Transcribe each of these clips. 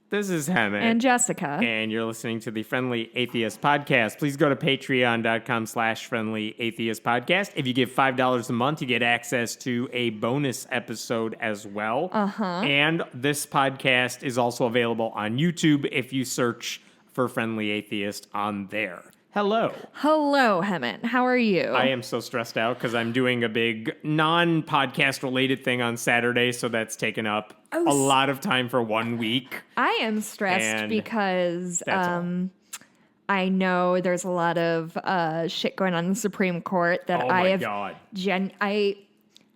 This is Hemant. And Jessica. And you're listening to the Friendly Atheist Podcast. Please go to patreon.com/Friendly Atheist Podcast. If you give $5 a month, you get access to a bonus episode as well. And this podcast is also available on YouTube if you search for Friendly Atheist on there. Hello. Hello, Hemant. How are you? I am so stressed out because I'm doing a big non-podcast related thing on Saturday, so that's taken up a lot of time for 1 week. I am stressed because I know there's a lot of shit going on in the Supreme Court that God. I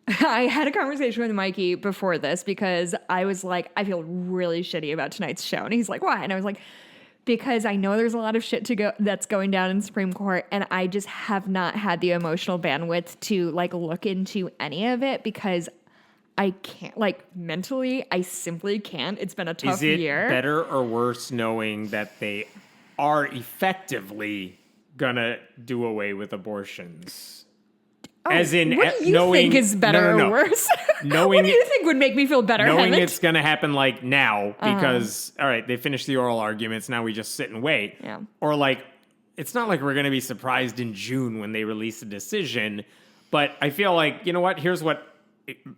had a conversation with Mikey before this because I was like, I feel really shitty about tonight's show. And he's like, why? And I was like, because I know there's a lot of shit that's going down in the Supreme Court, and I just have not had the emotional bandwidth to look into any of it because I can't, mentally, I simply can't. It's been a tough year. Is it better or worse knowing that they are effectively gonna do away with abortions? As in, what do you think is better or worse? What do you think would make me feel better, knowing Hemant? it's going to happen now because, all right, they finished the oral arguments. Now we just sit and wait. Yeah. Or it's not like we're going to be surprised in June when they release a decision. But I feel like, you know what?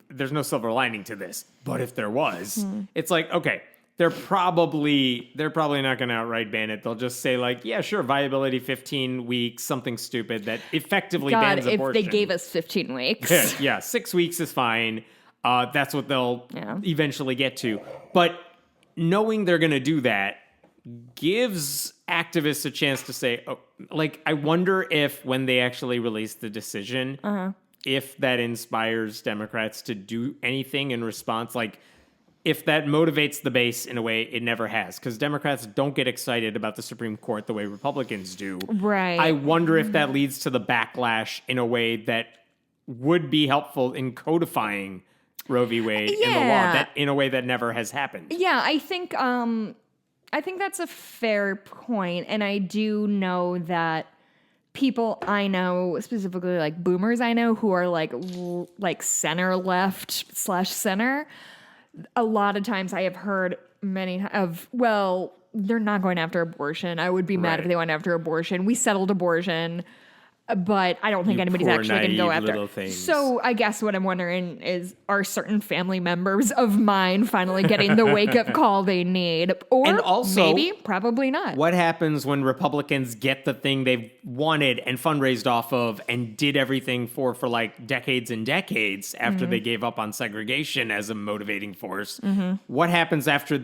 There's no silver lining to this. But if there was, it's like, okay, they're probably not going to outright ban it. They'll just say yeah, sure, viability 15 weeks, something stupid that effectively bans abortion. If they gave us 15 weeks. Yeah, 6 weeks is fine. That's what they'll eventually get to. But knowing they're going to do that gives activists a chance to say, I wonder if when they actually release the decision, if that inspires Democrats to do anything in response, if that motivates the base in a way it never has, because Democrats don't get excited about the Supreme Court the way Republicans do. Right. I wonder if that leads to the backlash in a way that would be helpful in codifying Roe v. Wade in the law, that in a way that never has happened. Yeah, I think that's a fair point, and I do know that people I know, specifically boomers I know, who are center left / center. A lot of times I have heard they're not going after abortion. I would be mad if they went after abortion. We settled abortion, but I don't think anybody's actually going to go after. So I guess what I'm wondering is, are certain family members of mine finally getting the wake-up call they need? Or and also, maybe, probably not. What happens when Republicans get the thing they've wanted and fundraised off of and did everything for decades and decades after they gave up on segregation as a motivating force? What happens after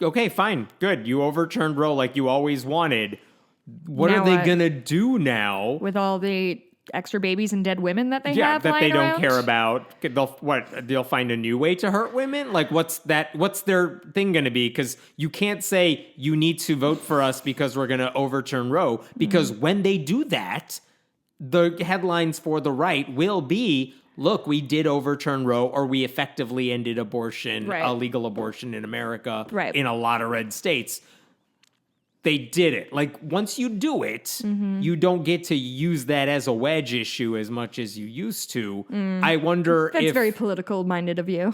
okay, fine, good, you overturned Roe like you always wanted. What are they going to do now? With all the extra babies and dead women that they have that they don't around? care about. They'll find a new way to hurt women? What's their thing going to be? Because you can't say you need to vote for us because we're going to overturn Roe. Because when they do that, the headlines for the right will be, look, we did overturn Roe, or we effectively ended abortion, illegal abortion in America, in a lot of red states. They did it. Once you do it, you don't get to use that as a wedge issue as much as you used to. I wonder That's very political minded of you.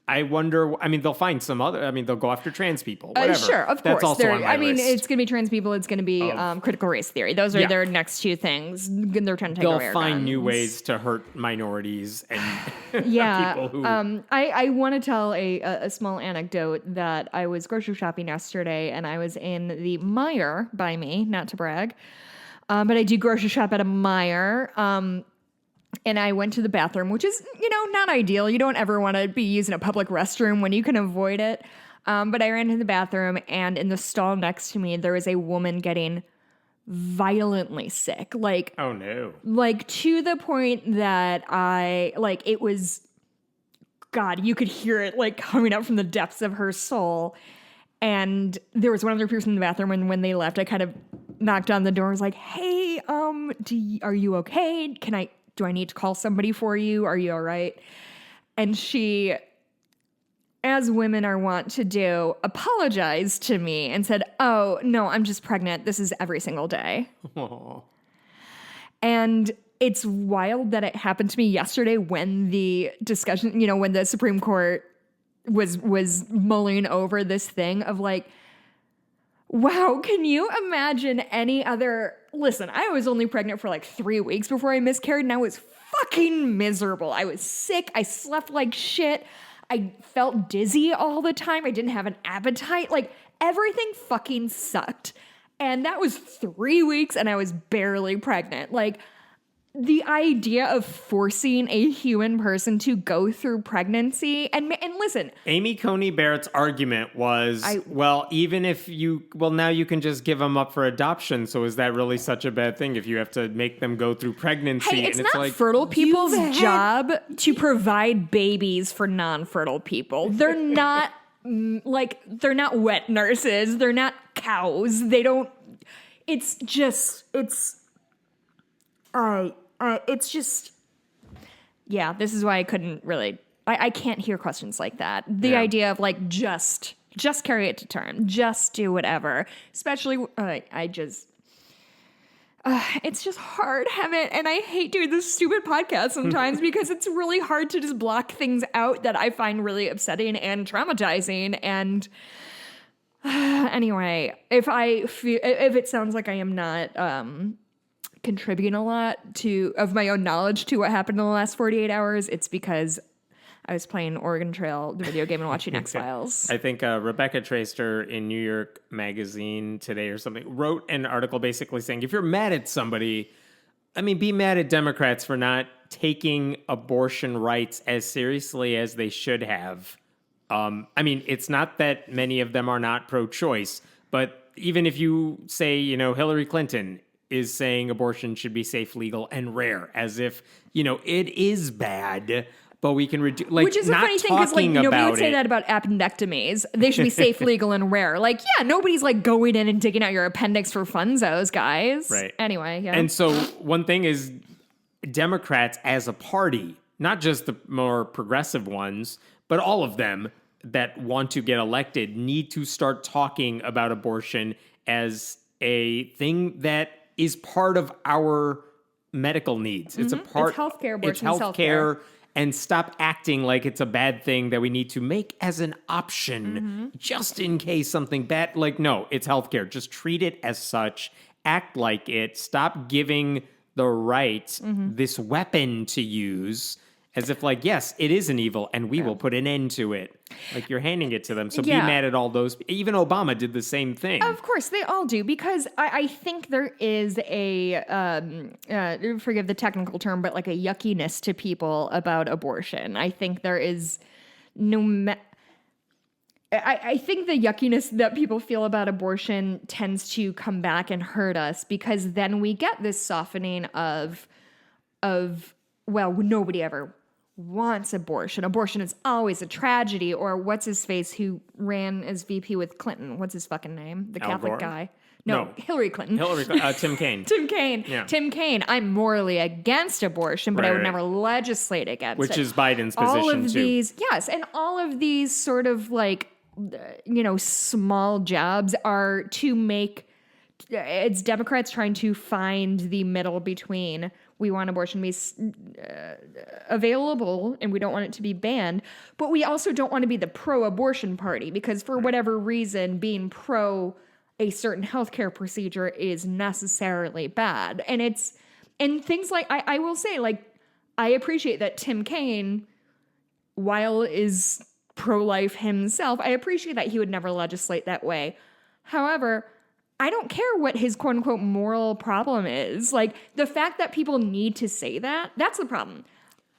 I wonder, they'll find some other, they'll go after trans people, whatever. Sure, of course. That's also on my list. It's going to be trans people, it's going to be critical race theory. Those are their next two things. They're trying to take away our They'll find guns. new ways to hurt minorities and people who... I want to tell a small anecdote that I was grocery shopping yesterday, and I was in the Meijer by me, not to brag, but I do grocery shop at a Meijer, and I went to the bathroom, which is, not ideal. You don't ever want to be using a public restroom when you can avoid it. But I ran to the bathroom, and in the stall next to me, there was a woman getting violently sick. Oh, no. To the point that it was, God, you could hear it, coming up from the depths of her soul. And there was one other person in the bathroom, and when they left, I kind of knocked on the door. I was like, hey, are you okay? Do I need to call somebody for you? Are you all right? And she, as women are wont to do, apologized to me and said, oh, no, I'm just pregnant. This is every single day. Aww. And it's wild that it happened to me yesterday when the discussion, when the Supreme Court was mulling over this thing of Wow, can you imagine any other... Listen, I was only pregnant for like 3 weeks before I miscarried, and I was fucking miserable. I was sick. I slept like shit. I felt dizzy all the time. I didn't have an appetite. Like, everything fucking sucked. And that was 3 weeks, and I was barely pregnant. Like, the idea of forcing a human person to go through pregnancy, and listen, Amy Coney Barrett's argument was, well, even if now you can just give them up for adoption. So is that really such a bad thing if you have to make them go through pregnancy? hey, it's and not like, fertile people's job to provide babies for non-fertile people. They're not they're not wet nurses. They're not cows. They don't. It's just yeah, this is why I couldn't really, I can't hear questions like that. The idea of like, just carry it to term, just do whatever, especially, it's just hard having, and I hate doing this stupid podcast sometimes because it's really hard to just block things out that I find really upsetting and traumatizing. And anyway, if it sounds like I am not, contributing a lot of my own knowledge to what happened in the last 48 hours, it's because I was playing Oregon Trail, the video game, and watching X-Files. I think Rebecca Traister in New York Magazine today or something wrote an article basically saying, if you're mad at somebody, I mean, be mad at Democrats for not taking abortion rights as seriously as they should have. I mean, it's not that many of them are not pro-choice, but even if you say, Hillary Clinton is saying abortion should be safe, legal, and rare, as if, it is bad, but we can reduce, which is a funny thing, because nobody would say that about appendectomies. They should be safe, legal, and rare. Like, yeah, nobody's like going in and digging out your appendix for funzos, guys. Right. Anyway, yeah. And so one thing is, Democrats as a party, not just the more progressive ones, but all of them that want to get elected, need to start talking about abortion as a thing that is part of our medical needs. It's a part. It's healthcare. Abortion it's healthcare, and stop acting like it's a bad thing that we need to make as an option just in case something bad. Like, no, it's healthcare. Just treat it as such. Act like it. Stop giving the right this weapon to use as if like, yes, it is an evil and we will put an end to it. Like, you're handing it to them. So be mad at all those. Even Obama did the same thing. Of course, they all do, because I think there is a, forgive the technical term, but like a yuckiness to people about abortion. I think there is I think the yuckiness that people feel about abortion tends to come back and hurt us, because then we get this softening of well, nobody ever wants abortion. Abortion is always a tragedy. Or what's his face who ran as VP with Clinton? What's his fucking name? The Al Catholic Gore? guy. No, Hillary Clinton. Tim Kaine. Tim Kaine. Yeah. Tim Kaine. I'm morally against abortion, but I would never legislate against it. Which is Biden's all position of too. These, yes, and all of these sort of like, small jobs are to make. It's Democrats trying to find the middle between, we want abortion to be available and we don't want it to be banned, but we also don't want to be the pro-abortion party, because for whatever reason, being pro a certain healthcare procedure is necessarily bad. And things like, I will say, like, I appreciate that Tim Kaine, while is pro-life himself, I appreciate that he would never legislate that way. However, I don't care what his quote-unquote moral problem is. Like, the fact that people need to say that, that's the problem.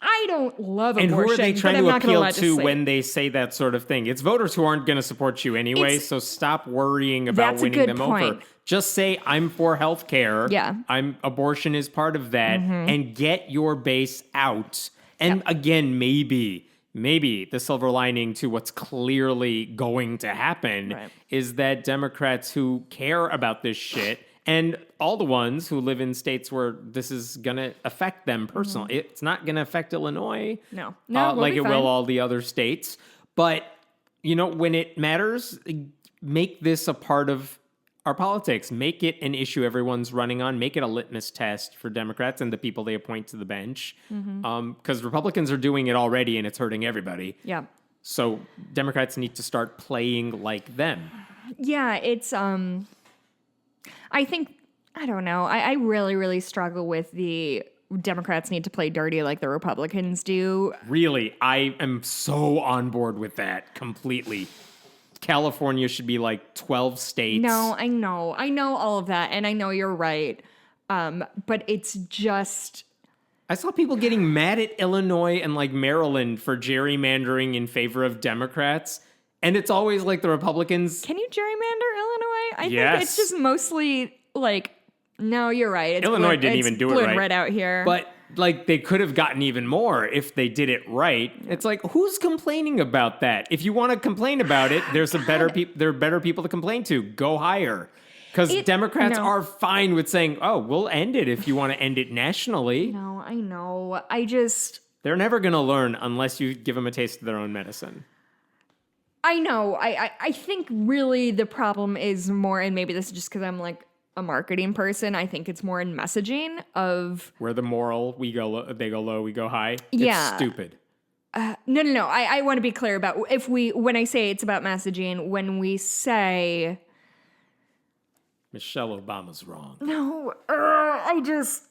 I don't love abortion, and who are they trying to appeal to when they say that sort of thing? It's voters who aren't going to support you anyway, so stop worrying about winning them over. Just say, I'm for health care. Yeah. Abortion is part of that, and get your base out. And again, maybe the silver lining to what's clearly going to happen is that Democrats who care about this shit, and all the ones who live in states where this is going to affect them personally. It's not going to affect Illinois. No, like it will all the other states. But, when it matters, make this a part of our politics. Make it an issue everyone's running on. Make it a litmus test for Democrats and the people they appoint to the bench. Because Republicans are doing it already and it's hurting everybody. Yeah. So Democrats need to start playing like them. Yeah, it's I think I don't know. I really, really struggle with the Democrats need to play dirty like the Republicans do. Really, I am so on board with that completely. California should be like 12 states. No, I know all of that, and I know you're right. But it's just I saw people getting mad at Illinois and like Maryland for gerrymandering in favor of Democrats. And it's always like the Republicans. can you gerrymander Illinois? I Yes. think it's just mostly like no, you're right. It's Illinois didn't it's even do it blue and right. red out here. But like they could have gotten even more if they did it right. It's like, who's complaining about that? If you want to complain about it, there are better people to complain to. Go higher. Because Democrats are fine with saying, oh, we'll end it if you want to end it nationally. No, I know. They're never going to learn unless you give them a taste of their own medicine. I know. I think really the problem is more, and maybe this is just because I'm like a marketing person. I think it's more in messaging of Where the moral, we go low, they go low, we go high. Yeah. It's stupid. no. I want to be clear about when I say it's about messaging, when we say Michelle Obama's wrong. no, I just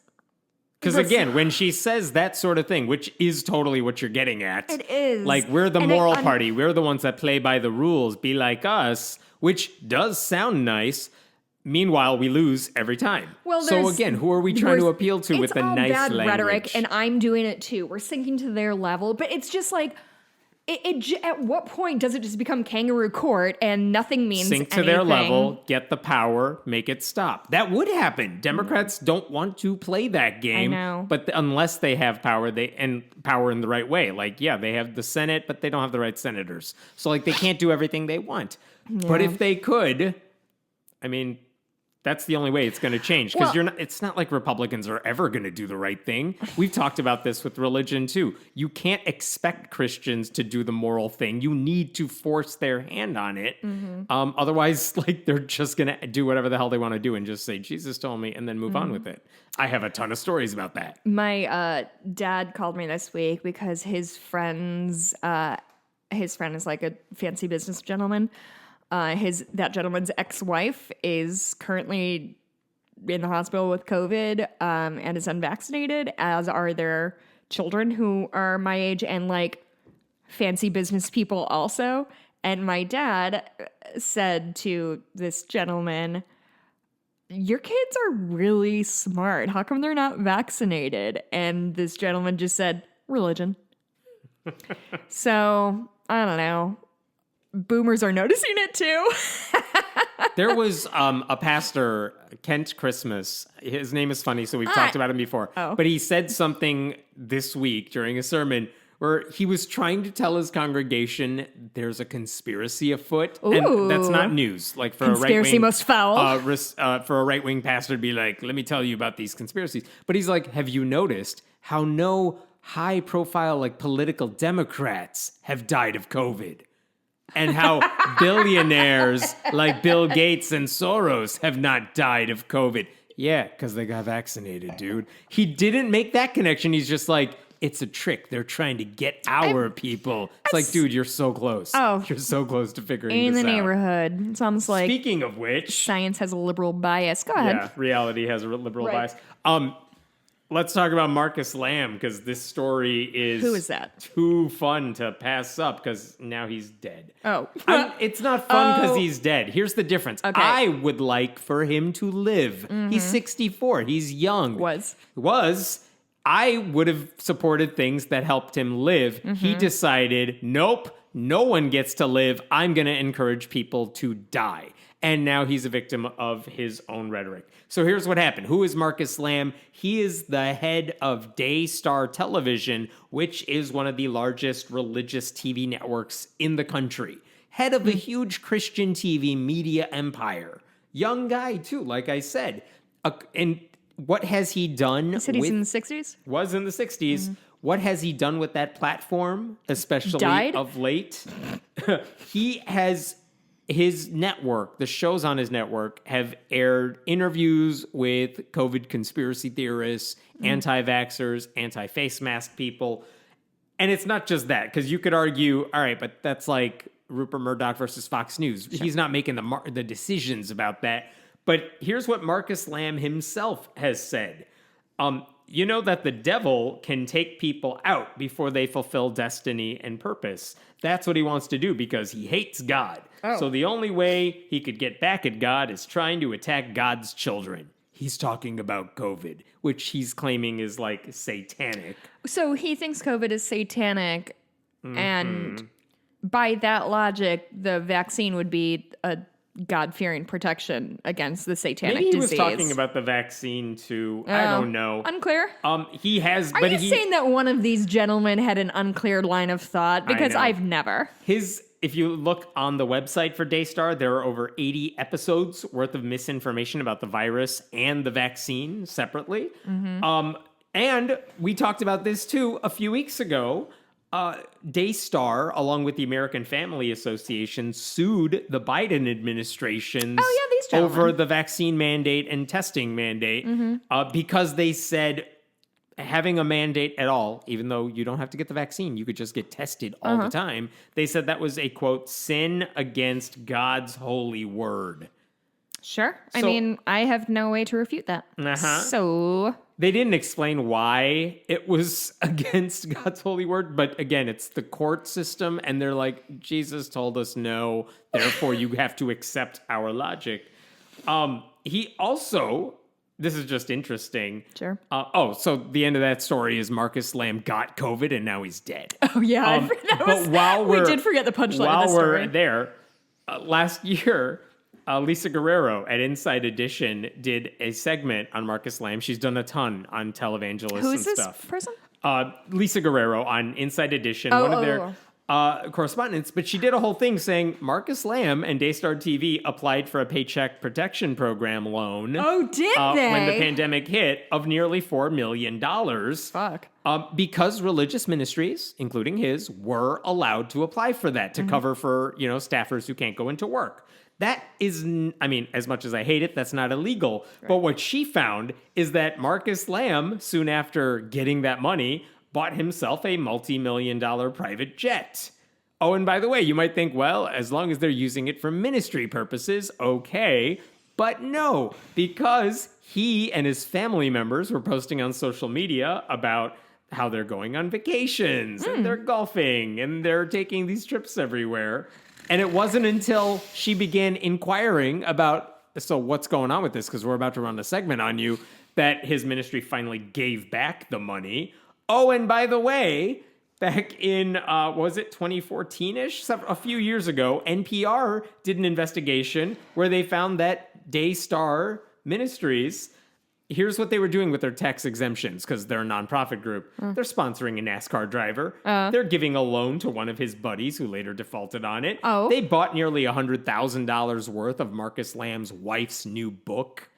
Because again, when she says that sort of thing, which is totally what you're getting at. It is. Like, we're the moral party. We're the ones that play by the rules. Be like us, which does sound nice. Meanwhile, we lose every time. Well, so again, who are we trying to appeal to with the nice language? It's all bad rhetoric, and I'm doing it too. We're sinking to their level, but it's just like, at what point does it just become kangaroo court and nothing means Sink to anything? their level, get the power, make it stop. That would happen. Democrats don't want to play that game. I know. But unless they have power, and power in the right way. Like, yeah, they have the Senate, but they don't have the right senators. So, like, they can't do everything they want. Yeah. But if they could, I mean, that's the only way it's going to change, because it's not like Republicans are ever going to do the right thing. We've talked about this with religion too. You can't expect Christians to do the moral thing. You need to force their hand on it. Mm-hmm. Otherwise, like, they're just going to do whatever the hell they want to do and just say, Jesus told me, and then move on with it. I have a ton of stories about that. My dad called me this week because his friend is like a fancy business gentleman. That gentleman's ex-wife is currently in the hospital with COVID and is unvaccinated, as are their children who are my age and like fancy business people also. And my dad said to this gentleman, your kids are really smart. How come they're not vaccinated? And this gentleman just said, religion. So, I don't know. Boomers are noticing it too. There was a pastor, Kent Christmas. His name is funny, so we've talked about him before. Oh. But he said something this week during a sermon where he was trying to tell his congregation there's a conspiracy afoot. Ooh. And that's not news. Like, for Conspiracy a right-wing, most foul. for a right-wing pastor to be like, let me tell you about these conspiracies. But he's like, have you noticed how no high-profile, like, political Democrats have died of COVID? And how billionaires like Bill Gates and Soros have not died of COVID. Yeah, because they got vaccinated, dude. He didn't make that connection. He's just like, it's a trick. They're trying to get our people. It's like, dude, you're so close. Oh. You're so close to figuring In this the out. neighborhood. It's almost like Speaking of which, science has a liberal bias. Go ahead. yeah, reality has a liberal Right. bias. Let's talk about Marcus Lamb, because this story is Who is that? too fun to pass up, because now he's dead. Oh. It's not fun because Oh. he's dead. Here's the difference. Okay. I would like for him to live. He's 64. He's young. Was. I would have supported things that helped him live. He decided, nope, no one gets to live. I'm going to encourage people to die. And now he's a victim of his own rhetoric. So here's what happened. Who is Marcus Lamb? He is the head of Daystar Television, which is one of the largest religious TV networks in the country. Head of a huge Christian TV media empire. Young guy, too, like I said. And what has he done? You said he's in the 60s? Was in the 60s. What has he done with that platform, especially Died? of late? He has... His network, the shows on his network, have aired interviews with COVID conspiracy theorists, anti-vaxxers, anti-face mask people. And it's not just that, because you could argue, all right, but that's like Rupert Murdoch versus Fox News. Sure. He's not making the decisions about that. But here's what Marcus Lamb himself has said. You know that the devil can take people out before they fulfill destiny and purpose. That's what he wants to do because he hates God. Oh. So the only way he could get back at God is trying to attack God's children. He's talking about COVID, which he's claiming is like satanic. So he thinks COVID is satanic, and by that logic, the vaccine would be a God-fearing protection against the satanic disease. Maybe he was talking about the vaccine too. I don't know. Unclear. He has. Are you saying that one of these gentlemen had an unclear line of thought? Because I've never. If you look on the website for Daystar, there are over 80 episodes worth of misinformation about the virus and the vaccine separately. And we talked about this too a few weeks ago. Daystar, along with the American Family Association, sued the Biden administration over the vaccine mandate and testing mandate because they said having a mandate at all, even though you don't have to get the vaccine, you could just get tested all the time. They said that was a, quote, sin against God's holy word. Sure. I mean, I have no way to refute that. So they didn't explain why it was against God's holy word, but again, it's the court system, and they're like, Jesus told us no, therefore you have to accept our logic. He also, this is just interesting. Sure. So the end of that story is Marcus Lamb got COVID and now he's dead. Oh yeah, we did forget the punchline of the story. While we're there, last year, Lisa Guerrero at Inside Edition did a segment on Marcus Lamb. She's done a ton on televangelists Who and is this stuff. person? Lisa Guerrero on Inside Edition, one of their correspondents. But she did a whole thing saying Marcus Lamb and Daystar TV applied for a Paycheck Protection Program loan. Oh, did they? When the pandemic hit, of nearly $4 million. Fuck. Because religious ministries, including his, were allowed to apply for that to cover for, staffers who can't go into work. That is, as much as I hate it, that's not illegal. Right. But what she found is that Marcus Lamb, soon after getting that money, bought himself a multi-million-dollar private jet. Oh, and by the way, you might think, well, as long as they're using it for ministry purposes, okay. But no, because he and his family members were posting on social media about how they're going on vacations and they're golfing and they're taking these trips everywhere. And it wasn't until she began inquiring about, so what's going on with this, because we're about to run a segment on you, that his ministry finally gave back the money. Oh, and by the way, back in, was it 2014-ish? A few years ago, NPR did an investigation where they found that Daystar Ministries, here's what they were doing with their tax exemptions, because they're a nonprofit group. They're sponsoring a NASCAR driver. They're giving a loan to one of his buddies who later defaulted on it. They bought nearly $100,000 worth of Marcus Lamb's wife's new book.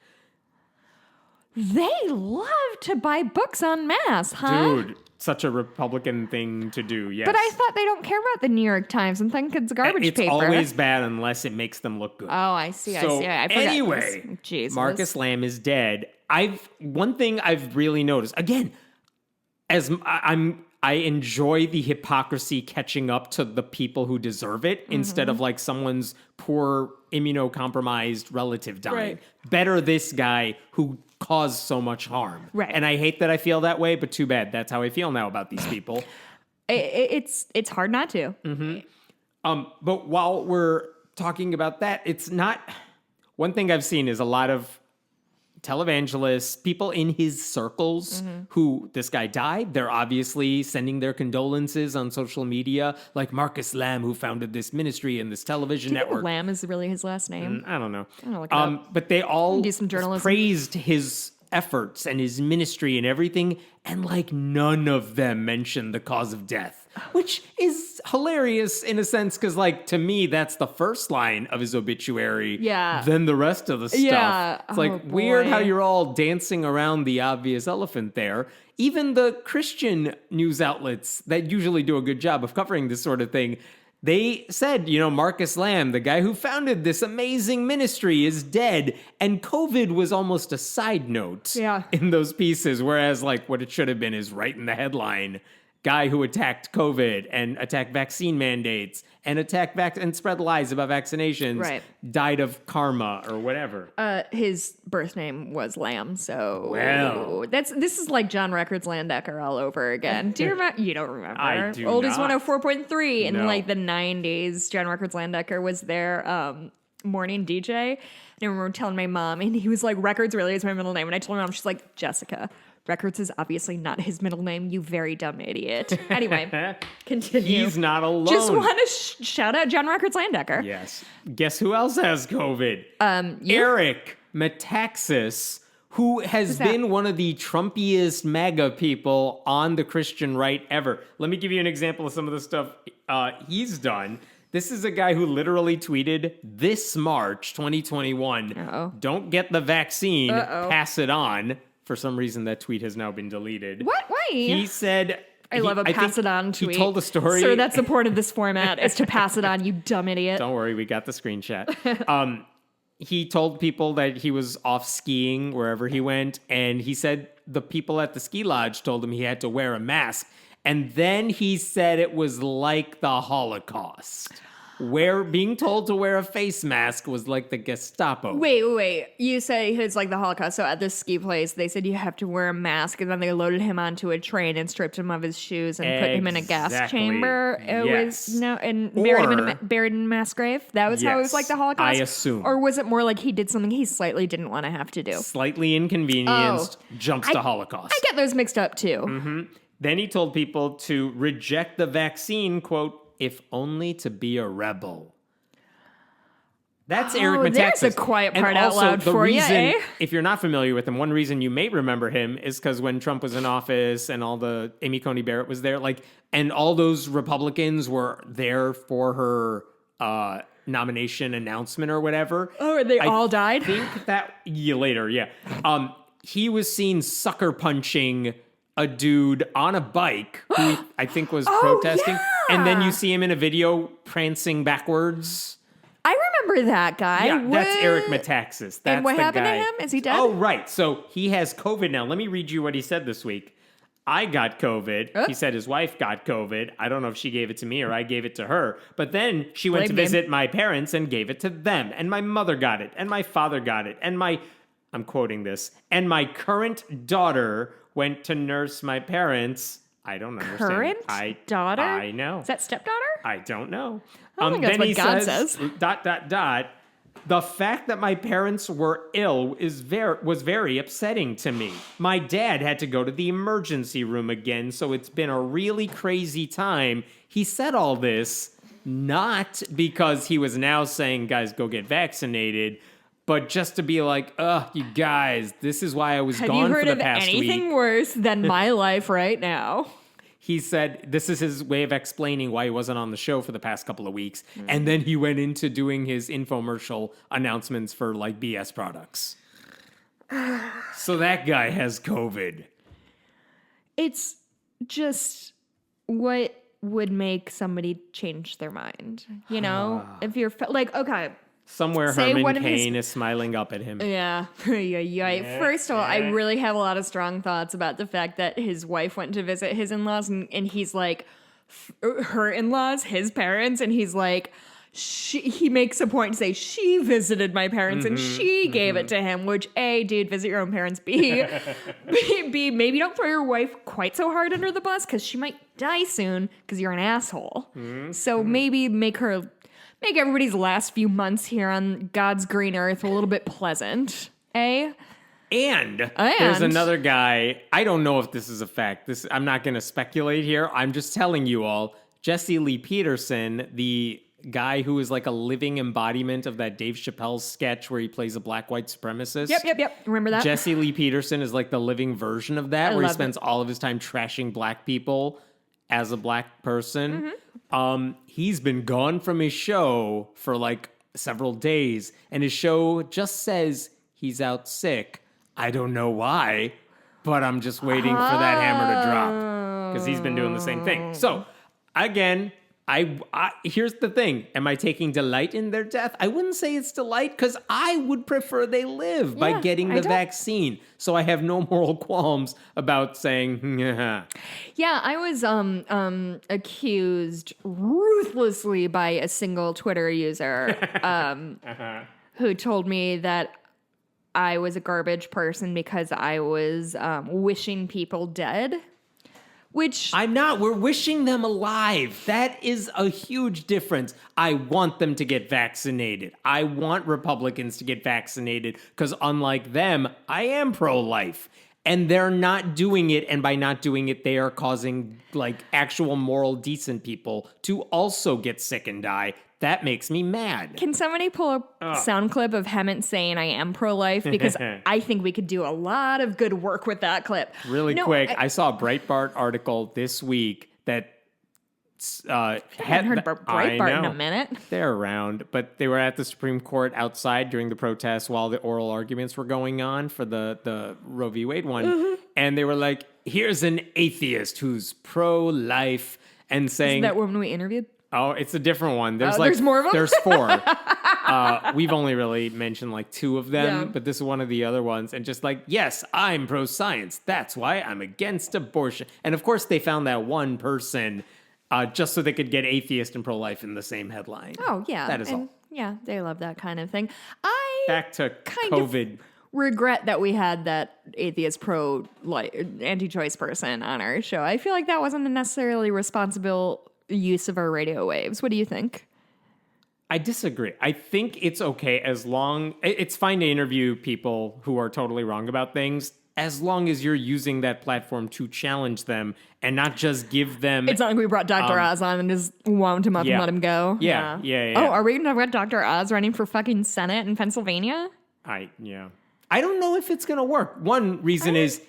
They love to buy books en masse, huh? Dude, such a Republican thing to do, yes. But I thought they don't care about the New York Times and think it's garbage paper. It's always bad unless it makes them look good. Oh, I see. I forgot anyway, Marcus Lamb is dead. One thing I've really noticed, again, as I enjoy the hypocrisy catching up to the people who deserve it instead of like someone's poor immunocompromised relative dying. Right. Better this guy who caused so much harm. Right. And I hate that I feel that way, but too bad. That's how I feel now about these people. It's hard not to. But while we're talking about that, it's not... One thing I've seen is a lot of televangelists, people in his circles who this guy died, they're obviously sending their condolences on social media, like Marcus Lamb, who founded this ministry and this television network. Lamb is really his last name? I don't know. I'm gonna look it up. But they all do some journalism. Praised his efforts and his ministry and everything, and like none of them mentioned the cause of death, which is hilarious in a sense, because like to me that's the first line of his obituary, then the rest of the stuff. It's like weird how you're all dancing around the obvious elephant there. Even the Christian news outlets that usually do a good job of covering this sort of thing, they said, Marcus Lamb, the guy who founded this amazing ministry, is dead. And COVID was almost a side note in those pieces, whereas like what it should have been is right in the headline. guy who attacked COVID and attacked vaccine mandates and attacked and spread lies about vaccinations died of karma or whatever. His birth name was Lamb, so this is like John Records Landecker all over again. Do you remember? You don't remember? I do Oldies not. 104.3 in like the 90s. John Records Landecker was their morning DJ. And I remember telling my mom, and he was like, Records really is my middle name. And I told my mom, she's like, Jessica, Records is obviously not his middle name, you very dumb idiot. Anyway, continue. He's not alone. Just want to shout out John Records Landecker. Yes. Guess who else has COVID? Eric Metaxas, who has been one of the Trumpiest MAGA people on the Christian right ever. Let me give you an example of some of the stuff he's done. This is a guy who literally tweeted this March 2021, don't get the vaccine, pass it on. For some reason, that tweet has now been deleted. What? Why? He said... I love a pass it on tweet. He told a story. Sir, that's the point of this format, is to pass it on, you dumb idiot. Don't worry, we got the screenshot. He told people that he was off skiing wherever he went, and he said the people at the ski lodge told him he had to wear a mask. And then he said it was like the Holocaust. Being told to wear a face mask was like the Gestapo. Wait. You say it's like the Holocaust. So at this ski place, they said you have to wear a mask, and then they loaded him onto a train and stripped him of his shoes and put him in a gas chamber. Buried in a mass grave. That was how it was like the Holocaust? I assume. Or was it more like he did something he slightly didn't want to have to do? Slightly inconvenienced, jumps to Holocaust. I get those mixed up too. Mm-hmm. Then he told people to reject the vaccine, quote, if only to be a rebel. That's Eric Metaxas. There's a quiet part out loud for you, eh? If you're not familiar with him, one reason you may remember him is because when Trump was in office and all the Amy Coney Barrett was there, and all those Republicans were there for her nomination announcement or whatever. Oh, and they all died? I think that later, yeah. He was seen sucker punching a dude on a bike who I think was protesting. Yeah. And then you see him in a video prancing backwards. I remember that guy. Yeah, that's Eric Metaxas. That's and what the happened guy. to him? Is he dead? Oh, right. So he has COVID now. Let me read you what he said this week. I got COVID. He said his wife got COVID. I don't know if she gave it to me or I gave it to her. But then she went to visit my parents and gave it to them. And my mother got it. And my father got it. And I'm quoting this, and my current daughter went to nurse my parents. I don't understand. Current daughter? I know. Is that stepdaughter? I don't know. I think that's what God says. ... The fact that my parents were ill was very upsetting to me. My dad had to go to the emergency room again, so it's been a really crazy time. He said all this not because he was now saying, guys, go get vaccinated, but just to be like, you guys, this is why I was gone for the past week. Have you heard of anything worse than my life right now? He said this is his way of explaining why he wasn't on the show for the past couple of weeks. And then he went into doing his infomercial announcements for BS products. So that guy has COVID. It's just what would make somebody change their mind. You know, if you're okay. Somewhere Herman Cain is smiling up at him. Yeah. First of all, I really have a lot of strong thoughts about the fact that his wife went to visit his in-laws and he's like, her in-laws, his parents, and he's like, he makes a point to say, she visited my parents and she gave it to him, which A, dude, visit your own parents. B, maybe don't throw your wife quite so hard under the bus because she might die soon because you're an asshole. So maybe make everybody's last few months here on God's green earth a little bit pleasant, eh? And there's another guy. I don't know if this is a fact. I'm not going to speculate here. I'm just telling you all. Jesse Lee Peterson, the guy who is like a living embodiment of that Dave Chappelle sketch where he plays a black white supremacist. Yep. Remember that? Jesse Lee Peterson is like the living version of that, where he spends all of his time trashing black people as a black person. He's been gone from his show for several days, and his show just says he's out sick. I don't know why, but I'm just waiting for that hammer to drop because he's been doing the same thing. So, again, Here's the thing. Am I taking delight in their death? I wouldn't say it's delight because I would prefer they live by getting the vaccine. So I have no moral qualms about saying, Yeah, I was accused ruthlessly by a single Twitter user who told me that I was a garbage person because I was wishing people dead. Which I'm not. We're wishing them alive. That is a huge difference. I want them to get vaccinated. I want Republicans to get vaccinated because unlike them, I am pro-life. And they're not doing it. And by not doing it, they are causing like actual moral, decent people to also get sick and die. That makes me mad. Can somebody pull a sound clip of Hemant saying I am pro-life? Because I think we could do a lot of good work with that clip. Really quick, I saw a Breitbart article this week that I haven't heard Breitbart in a minute. They're around, but they were at the Supreme Court outside during the protests while the oral arguments were going on for the Roe v. Wade one. Mm-hmm. And they were like, here's an atheist who's pro-life and saying... Isn't that woman we interviewed? Oh, it's a different one. There's more of them? There's 4. We've only really mentioned like 2 of them, but this is one of the other ones. And just like, yes, I'm pro-science. That's why I'm against abortion. And of course, they found that one person just so they could get atheist and pro-life in the same headline. Oh, yeah. That is all. Yeah, they love that kind of thing. Back to COVID. Regret that we had that atheist anti-choice person on our show. I feel like that wasn't a necessarily responsible use of our radio waves. What do you think? I disagree. I think it's okay it's fine to interview people who are totally wrong about things as long as you're using that platform to challenge them and not just give them... It's not like we brought Dr. Oz on and just wound him up and let him go. Yeah. Oh, are we going to have Dr. Oz running for fucking Senate in Pennsylvania? I don't know if it's going to work. One reason is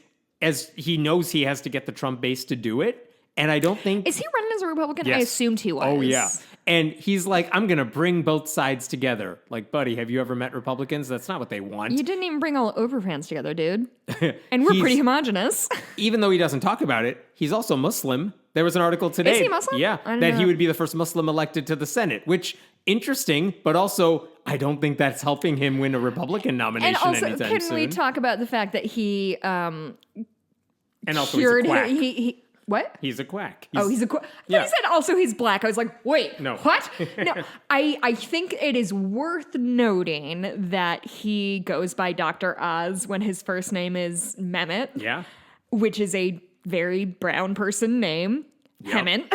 as he knows he has to get the Trump base to do it. And I don't think... Is he running as a Republican? Yes. I assumed he was. Oh, yeah. And he's like, I'm going to bring both sides together. Like, buddy, have you ever met Republicans? That's not what they want. You didn't even bring all Oprah fans together, dude. And we're pretty homogenous. Even though he doesn't talk about it, he's also Muslim. There was an article today. Is he Muslim? Yeah. That he would be the first Muslim elected to the Senate, which... interesting, but also I don't think that's helping him win a Republican nomination anytime soon. And also, can we talk about the fact that he and also he's a quack. What? He's a quack. He's a quack. He said also he's black. I was like, wait, no. What? No, I think it is worth noting that he goes by Dr. Oz when his first name is Mehmet. Yeah. Which is a very brown person name. Yep. Hemant.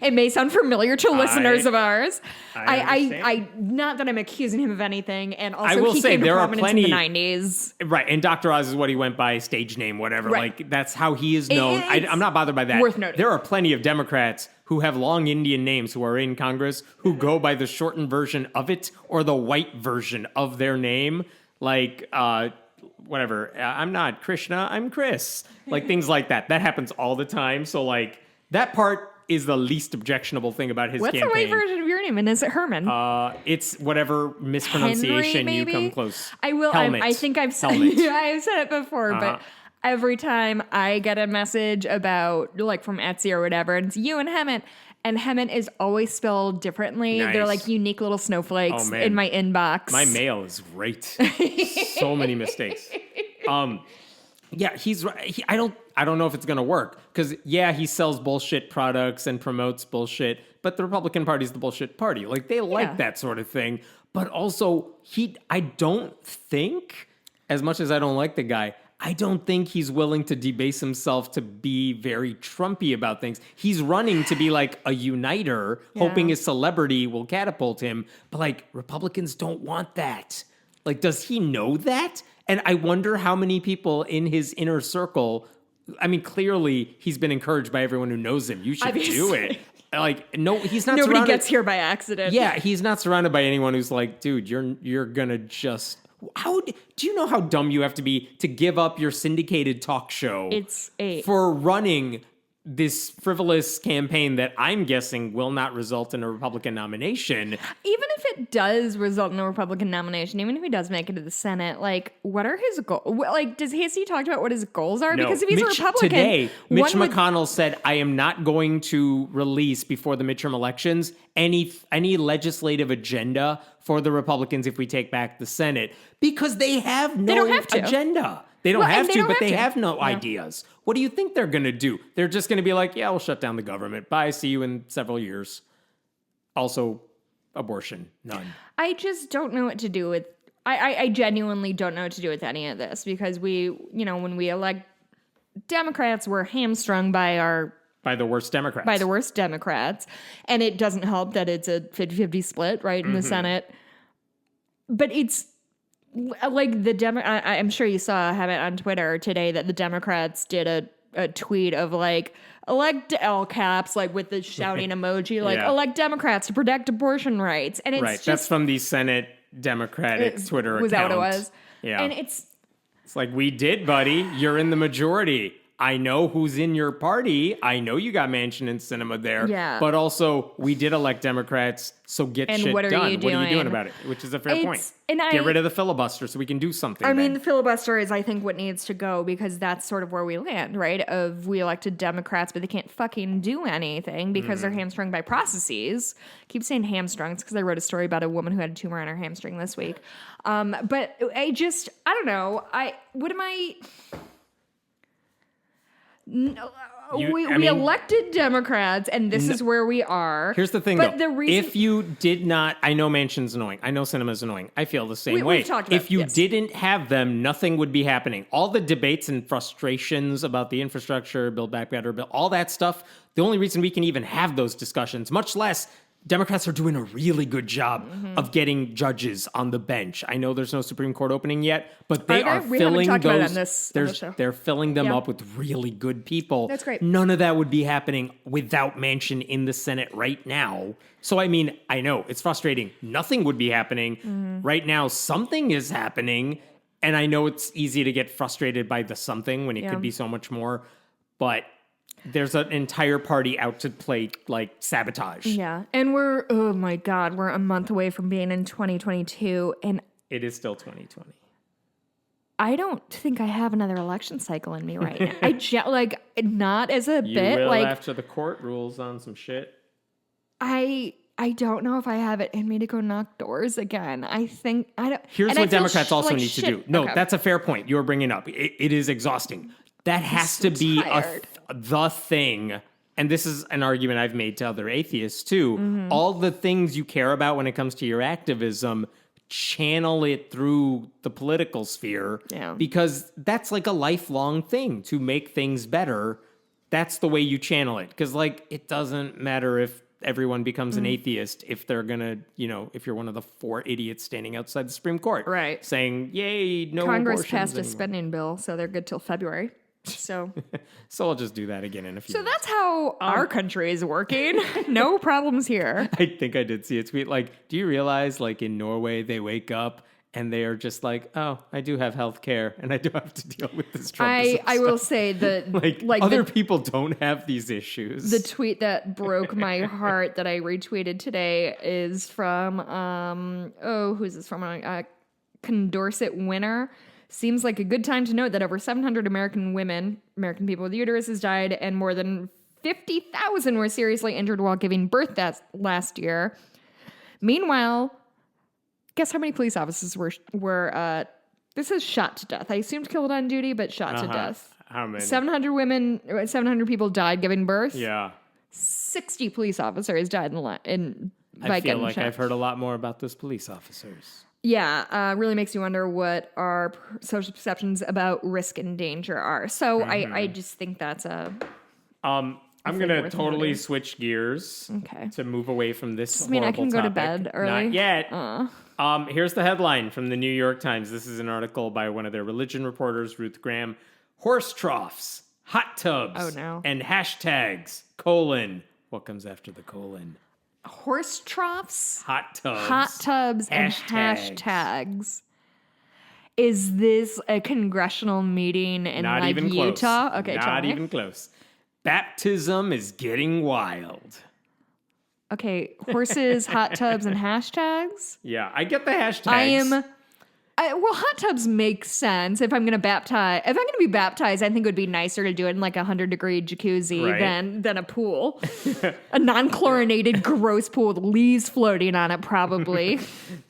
It may sound familiar to listeners of ours. I not that I'm accusing him of anything, and also I will he say came to there are prominence plenty in the 90s. Right, and Dr. Oz is what he went by, stage name, whatever. Right. Like that's how he is known. I'm not bothered by that. Worth noting. There are plenty of Democrats who have long Indian names who are in Congress who go by the shortened version of it or the white version of their name, like whatever. I'm not Krishna, I'm Chris. Like things like that. That happens all the time. So like that part is the least objectionable thing about his campaign. What's the white version of your name? And is it Herman? It's whatever mispronunciation Henry, you come close. I will. I think I've said it before, but every time I get a message about like from Etsy or whatever, and it's you and Hemant. And Hemant is always spelled differently. Nice. They're like unique little snowflakes in my inbox. My mail is great. So many mistakes. Yeah, he's right. I don't know if it's going to work because he sells bullshit products and promotes bullshit, but the Republican Party is the bullshit party. Like they like that sort of thing. But also I don't think, as much as I don't like the guy, I don't think he's willing to debase himself to be very Trumpy about things. He's running to be like a uniter, hoping his celebrity will catapult him. But like Republicans don't want that. Like, does he know that? And I wonder how many people in his inner circle, I mean, clearly he's been encouraged by everyone who knows him. You should do it. Like, no, he's not Nobody gets here by accident. Yeah, he's not surrounded by anyone who's like, dude, you're gonna just... do you know how dumb you have to be to give up your syndicated talk show for running this frivolous campaign that I'm guessing will not result in a Republican nomination. Even if it does result in a Republican nomination, even if he does make it to the Senate, like, what are his goals? Like, has he talked about what his goals are? No. Because if he's a Republican, today, Mitch McConnell said, "I am not going to release before the midterm elections any legislative agenda for the Republicans if we take back the Senate, because they have no agenda." They don't have to, but they have no ideas. What do you think they're going to do? They're just going to be like, yeah, we'll shut down the government. Bye, see you in several years. Also, abortion, none. I just don't know what to do with... I genuinely don't know what to do with any of this, because when we elect Democrats, we're hamstrung by the worst Democrats. By the worst Democrats. And it doesn't help that it's a 50-50 split, right, in the Senate. But it's... Like I'm sure you saw have it on Twitter today that the Democrats did a tweet of like, elect all caps, like with the shouting emoji, like elect Democrats to protect abortion rights. And it's that's from the Senate Democratic Twitter account. Was that what it was? Yeah. And it's like, we did, buddy. You're in the majority. I know who's in your party. I know you got Manchin and Sinema there. Yeah. But also, we did elect Democrats, so get shit done. What are you doing about it? Which is a fair point. And get rid of the filibuster so we can do something. I mean, the filibuster is, I think, what needs to go, because that's sort of where we land, right? Of we elected Democrats, but they can't fucking do anything because they're hamstrung by processes. I keep saying hamstrung. It's because I wrote a story about a woman who had a tumor on her hamstring this week. But I don't know. We elected Democrats, and this is where we are. Here's the thing, though. If you did not... I know Manchin's annoying. I know Sinema's annoying. I feel the same way. If you didn't have them, nothing would be happening. All the debates and frustrations about the infrastructure, Build Back Better, all that stuff, the only reason we can even have those discussions, much less... Democrats are doing a really good job of getting judges on the bench. I know there's no Supreme Court opening yet, but they are filling those. They're filling them up with really good people. That's great. None of that would be happening without Manchin in the Senate right now. So, I mean, I know it's frustrating. Nothing would be happening. Right now, something is happening. And I know it's easy to get frustrated by the something when it could be so much more. But... there's an entire party out to play, like, sabotage. Yeah. And we're a month away from being in 2022. And it is still 2020. I don't think I have another election cycle in me right now. Not as a you bit. Will after the court rules on some shit. I don't know if I have it in me to go knock doors again. Here's what Democrats also need to do. No, that's a fair point you're bringing up. It is exhausting. That has to be the thing. And this is an argument I've made to other atheists too. All the things you care about when it comes to your activism, channel it through the political sphere. Yeah. Because that's like a lifelong thing to make things better. That's the way you channel it. Because, like, it doesn't matter if everyone becomes an atheist if they're gonna, if you're one of the 4 idiots standing outside the Supreme Court. Right. Saying, yay, no Congress abortions passed a anymore. spending bill, so they're good till February. So I'll just do that again in a few So minutes. that's how our country is working. No problems here. I think I did see a tweet like, do you realize, like, in Norway, they wake up and they are just like, oh, I do have health care and I do have to deal with this Trumpism I stuff. will say that like other people don't have these issues. The tweet that broke my heart that I retweeted today is from who's this from? Condorcet Winner. Seems like a good time to note that over 700 American people with uteruses died, and more than 50,000 were seriously injured while giving birth last year. Meanwhile, guess how many police officers were this is shot to death. I assumed killed on duty, but shot to death. How many? 700 people died giving birth. Yeah. 60 police officers died by I feel like gunshot. I've heard a lot more about those police officers. Yeah, really makes you wonder what our social perceptions about risk and danger are. So I just think that's I'm going to totally switch gears to move away from this horrible I can go topic. to bed early? Not yet. Here's the headline from the New York Times. This is an article by one of their religion reporters, Ruth Graham. Horse troughs, hot tubs, and hashtags, : what comes after the colon? Horse troughs, hot tubs, and hashtags. Is this a congressional meeting in Not even Utah? Close. Okay, not even close. Baptism is getting wild. Okay, horses, hot tubs, and hashtags. Yeah, I get the hashtags. Well, hot tubs make sense. If I'm going to be baptized, I think it would be nicer to do it in like a 100-degree jacuzzi than a pool. A non-chlorinated, gross pool with leaves floating on it, probably.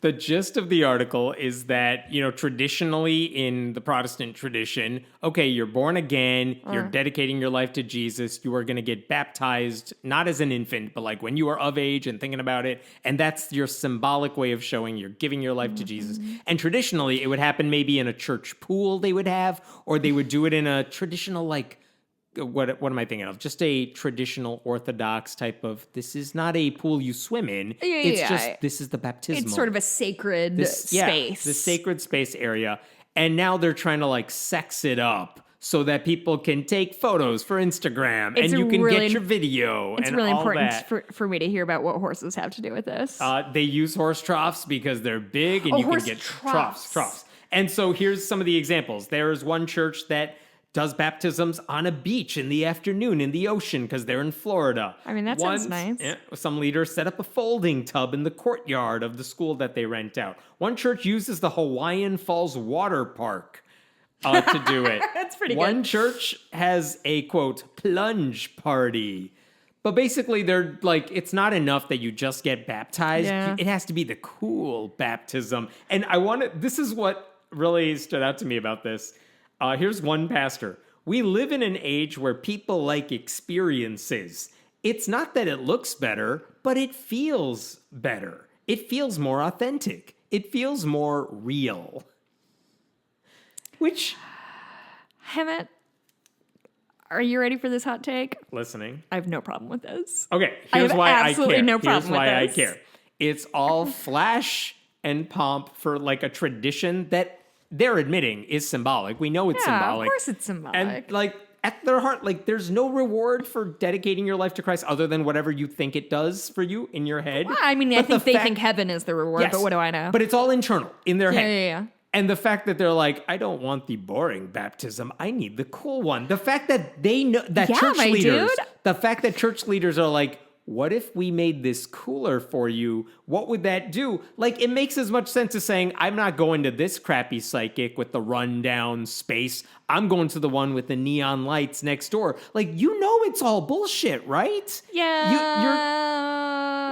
The gist of the article is that, traditionally in the Protestant tradition, okay, you're born again, you're dedicating your life to Jesus, you are going to get baptized, not as an infant, but like when you are of age and thinking about it. And that's your symbolic way of showing you're giving your life to Jesus. And traditionally, it would happen maybe in a church pool they would have, or they would do it in a traditional, like, what am I thinking of? Just a traditional Orthodox type of, this is not a pool you swim in. This is the baptismal. It's sort of a sacred space. Yeah, the sacred space area. And now they're trying to like sex it up so that people can take photos for Instagram and you can get your video. It's really important for me to hear about what horses have to do with this. They use horse troughs because they're big and you can get troughs. And so here's some of the examples. There's one church that does baptisms on a beach in the afternoon in the ocean because they're in Florida. I mean, that sounds nice. Some leaders set up a folding tub in the courtyard of the school that they rent out. One church uses the Hawaiian Falls Water Park to do it. That's pretty good. One church has a, quote, plunge party. But basically, they're like, it's not enough that you just get baptized. Yeah. It has to be the cool baptism. And this is what really stood out to me about this. Here's one pastor. We live in an age where people like experiences. It's not that it looks better, but it feels better. It feels more authentic. It feels more real. Which... Hammett, are you ready for this hot take? Listening. I have no problem with this. Okay, here's why I care. No problem here's why with this. I care. It's all flash and pomp for like a tradition that they're admitting is symbolic. We know it's symbolic. Of course it's symbolic. And like at their heart, like there's no reward for dedicating your life to Christ other than whatever you think it does for you in your head. Well, I mean, I think they think heaven is the reward, but what do I know? But it's all internal in their head. Yeah. And the fact that they're like, I don't want the boring baptism. I need the cool one. The fact that they know that the fact that church leaders are like, what if we made this cooler for you? What would that do? Like, it makes as much sense as saying, I'm not going to this crappy psychic with the rundown space. I'm going to the one with the neon lights next door. Like, it's all bullshit, right? Yeah.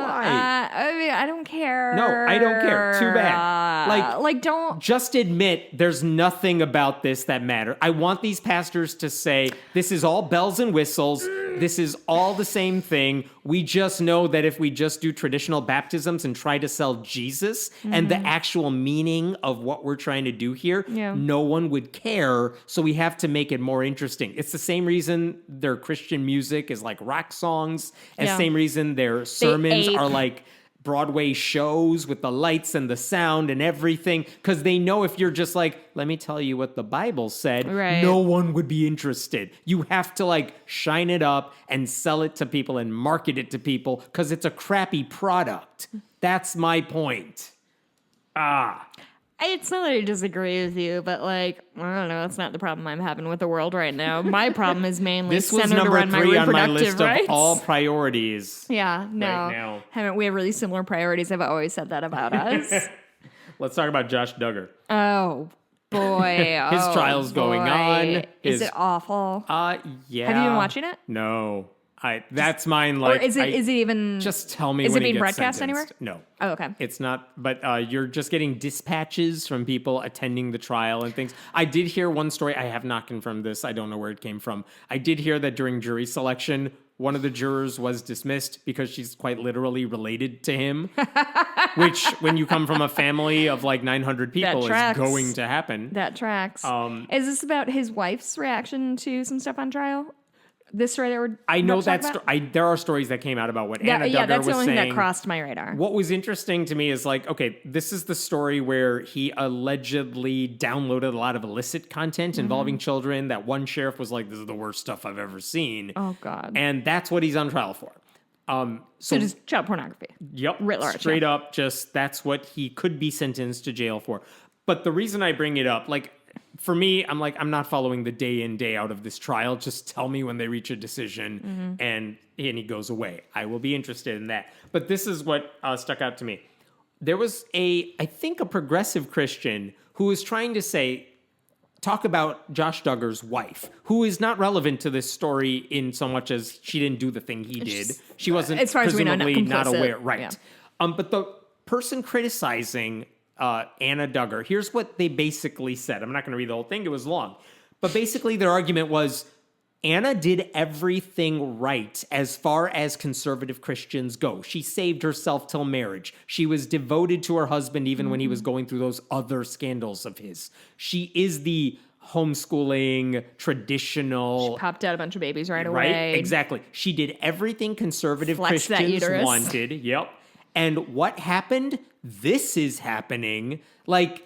Why? I mean, I don't care. No, I don't care. Too bad. Don't. Just admit there's nothing about this that matters. I want these pastors to say, this is all bells and whistles. This is all the same thing. We just know that if we just do traditional baptisms and try to sell Jesus and the actual meaning of what we're trying to do here, no one would care. So we have to make it more interesting. It's the same reason their Christian music is like rock songs, and same reason their sermons are like Broadway shows with the lights and the sound and everything, because they know if you're just like, let me tell you what the Bible said, no one would be interested. You have to like shine it up and sell it to people and market it to people because it's a crappy product. That's my point. It's not that I disagree with you, but like, I don't know, that's not the problem I'm having with the world right now. My problem is mainly centered around my reproductive rights. This was number 3 on my list of all priorities. Yeah, no. Right now. We have really similar priorities. I've always said that about us. Let's talk about Josh Duggar. Oh, boy. His trial's going on. Is it awful? Yeah. Have you been watching it? No. That's mine. Like, or is it even? Just tell me. Is when it being broadcast sentenced. anywhere? No. Oh, okay. It's not. But you're just getting dispatches from people attending the trial and things. I did hear one story. I have not confirmed this. I don't know where it came from. I did hear that during jury selection, one of the jurors was dismissed because she's quite literally related to him. Which, when you come from a family of like 900 people, is going to happen. That tracks. Is this about his wife's reaction to some stuff on trial? This story that we're I know that there are stories that came out about what Anna Duggar was saying. Yeah, that's the only thing that crossed my radar. What was interesting to me is like, okay, this is the story where he allegedly downloaded a lot of illicit content involving children that one sheriff was like, this is the worst stuff I've ever seen. Oh, God. And that's what he's on trial for. So just child pornography. Yep. Writ large. Straight up, just that's what he could be sentenced to jail for. But the reason I bring it up, like, for me, I'm like, I'm not following the day in, day out of this trial. Just tell me when they reach a decision and he goes away. I will be interested in that. But this is what stuck out to me. There was I think a progressive Christian who was trying to talk about Josh Duggar's wife, who is not relevant to this story in so much as she didn't do the thing he did. She wasn't, as far as we know, presumably not complicit. aware. Right. Yeah. But the person criticizing Anna Duggar, here's what they basically said. I'm not going to read the whole thing. It was long. But basically their argument was, Anna did everything right as far as conservative Christians go. She saved herself till marriage. She was devoted to her husband even when he was going through those other scandals of his. She is the homeschooling, traditional... She popped out a bunch of babies right away. Right? Exactly. She did everything conservative Flexed that Christians uterus. wanted. Yep. And what happened? This is happening. Like,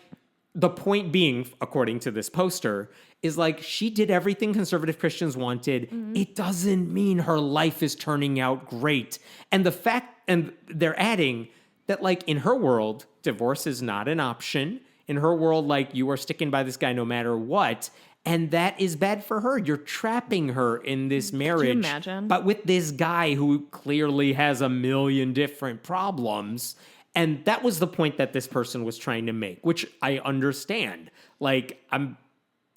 the point being, according to this poster, is like, she did everything conservative Christians wanted. It doesn't mean her life is turning out great. And the fact, and they're adding that, like, in her world, divorce is not an option. In her world, like, you are sticking by this guy no matter what. And that is bad for her. You're trapping her in this marriage. Can you imagine? But with this guy who clearly has a million different problems. And that was the point that this person was trying to make, which I understand. Like,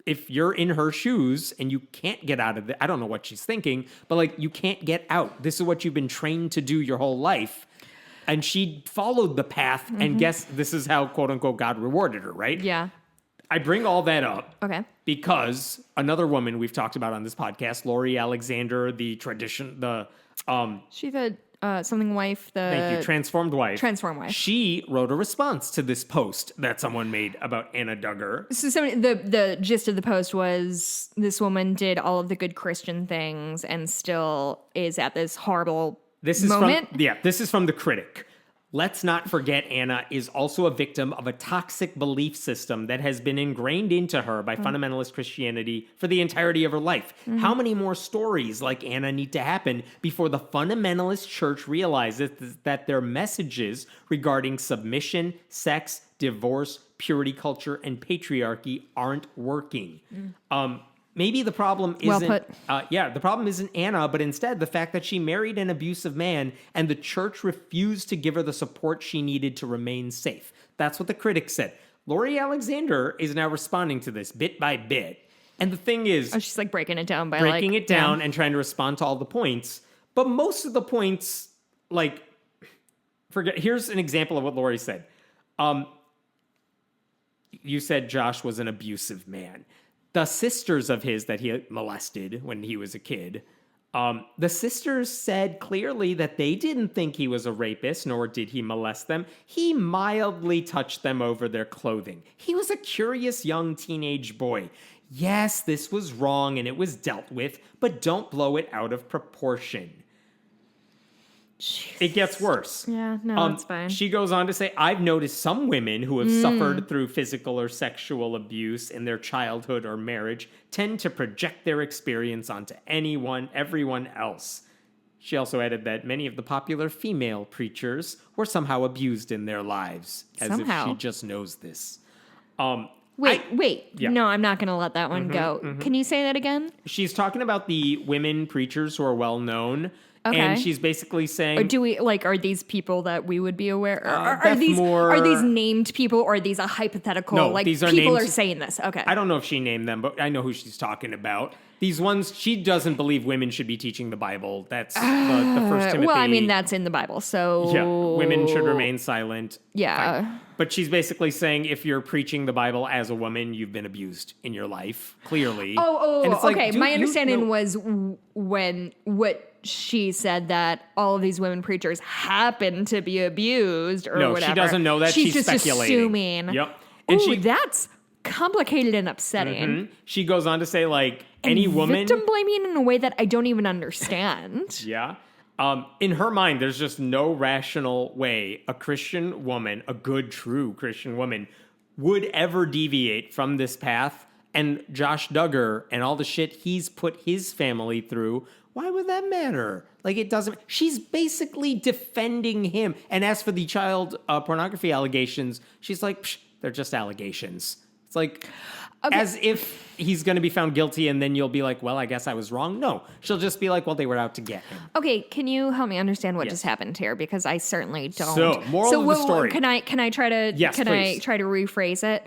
if you're in her shoes and you can't get out of it, I don't know what she's thinking, but like, you can't get out. This is what you've been trained to do your whole life. And she followed the path and guess this is how, quote unquote, God rewarded her, right? Yeah. I bring all that up because another woman we've talked about on this podcast, Lori Alexander, she the something wife, thank you, transformed wife. She wrote a response to this post that someone made about Anna Duggar. So the gist of the post was this woman did all of the good Christian things and still is at this horrible moment. This is from The Critic. Let's not forget Anna is also a victim of a toxic belief system that has been ingrained into her by fundamentalist Christianity for the entirety of her life. How many more stories like Anna need to happen before the fundamentalist church realizes that their messages regarding submission, sex, divorce, purity culture, and patriarchy aren't working? Maybe the problem isn't, the problem isn't Anna, but instead the fact that she married an abusive man and the church refused to give her the support she needed to remain safe. That's what The Critic said. Lori Alexander is now responding to this bit by bit. And the thing is... she's like breaking it down and trying to respond to all the points. But most of the points, like, here's an example of what Lori said. You said Josh was an abusive man. The sisters of his that he molested when he was a kid, the sisters said clearly that they didn't think he was a rapist, nor did he molest them. He mildly touched them over their clothing. He was a curious young teenage boy. Yes, this was wrong and it was dealt with, but don't blow it out of proportion. Jesus. It gets worse. Yeah, no, it's fine. She goes on to say, I've noticed some women who have suffered through physical or sexual abuse in their childhood or marriage tend to project their experience onto everyone else. She also added that many of the popular female preachers were somehow abused in their lives, as if she just knows this. Wait. Yeah. No, I'm not going to let that one go. Can you say that again? She's talking about the women preachers who are well known. Okay. And she's basically saying... Or do we, are these people that we would be aware of? Are these named people, or are these a hypothetical? No, these are people names. Are saying this. Okay. I don't know if she named them, but I know who she's talking about. These ones, she doesn't believe women should be teaching the Bible. That's the First Timothy. Well, I mean, that's in the Bible, so... Yeah, women should remain silent. Yeah. Fine. But she's basically saying if you're preaching the Bible as a woman, you've been abused in your life, clearly. Okay. My understanding was what she said, that all of these women preachers happen to be abused or whatever. No, she doesn't know that. She's just speculating. Assuming. Yep. And that's complicated and upsetting. She goes on to say, any woman... victim blaming in a way that I don't even understand. Yeah. In her mind, there's just no rational way a Christian woman, a good, true Christian woman, would ever deviate from this path. And Josh Duggar and all the shit he's put his family through, why would that matter? It doesn't... She's basically defending him. And as for the child pornography allegations, she's like, they're just allegations. It's like, as if he's going to be found guilty and then you'll be like, well, I guess I was wrong. No, she'll just be like, well, they were out to get him. Okay, can you help me understand what just happened here? Because I certainly don't. So, moral of the story. Can I try to please. I try to rephrase it?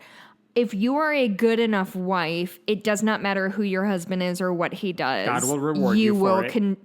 If you are a good enough wife, it does not matter who your husband is or what he does. God will reward you for it.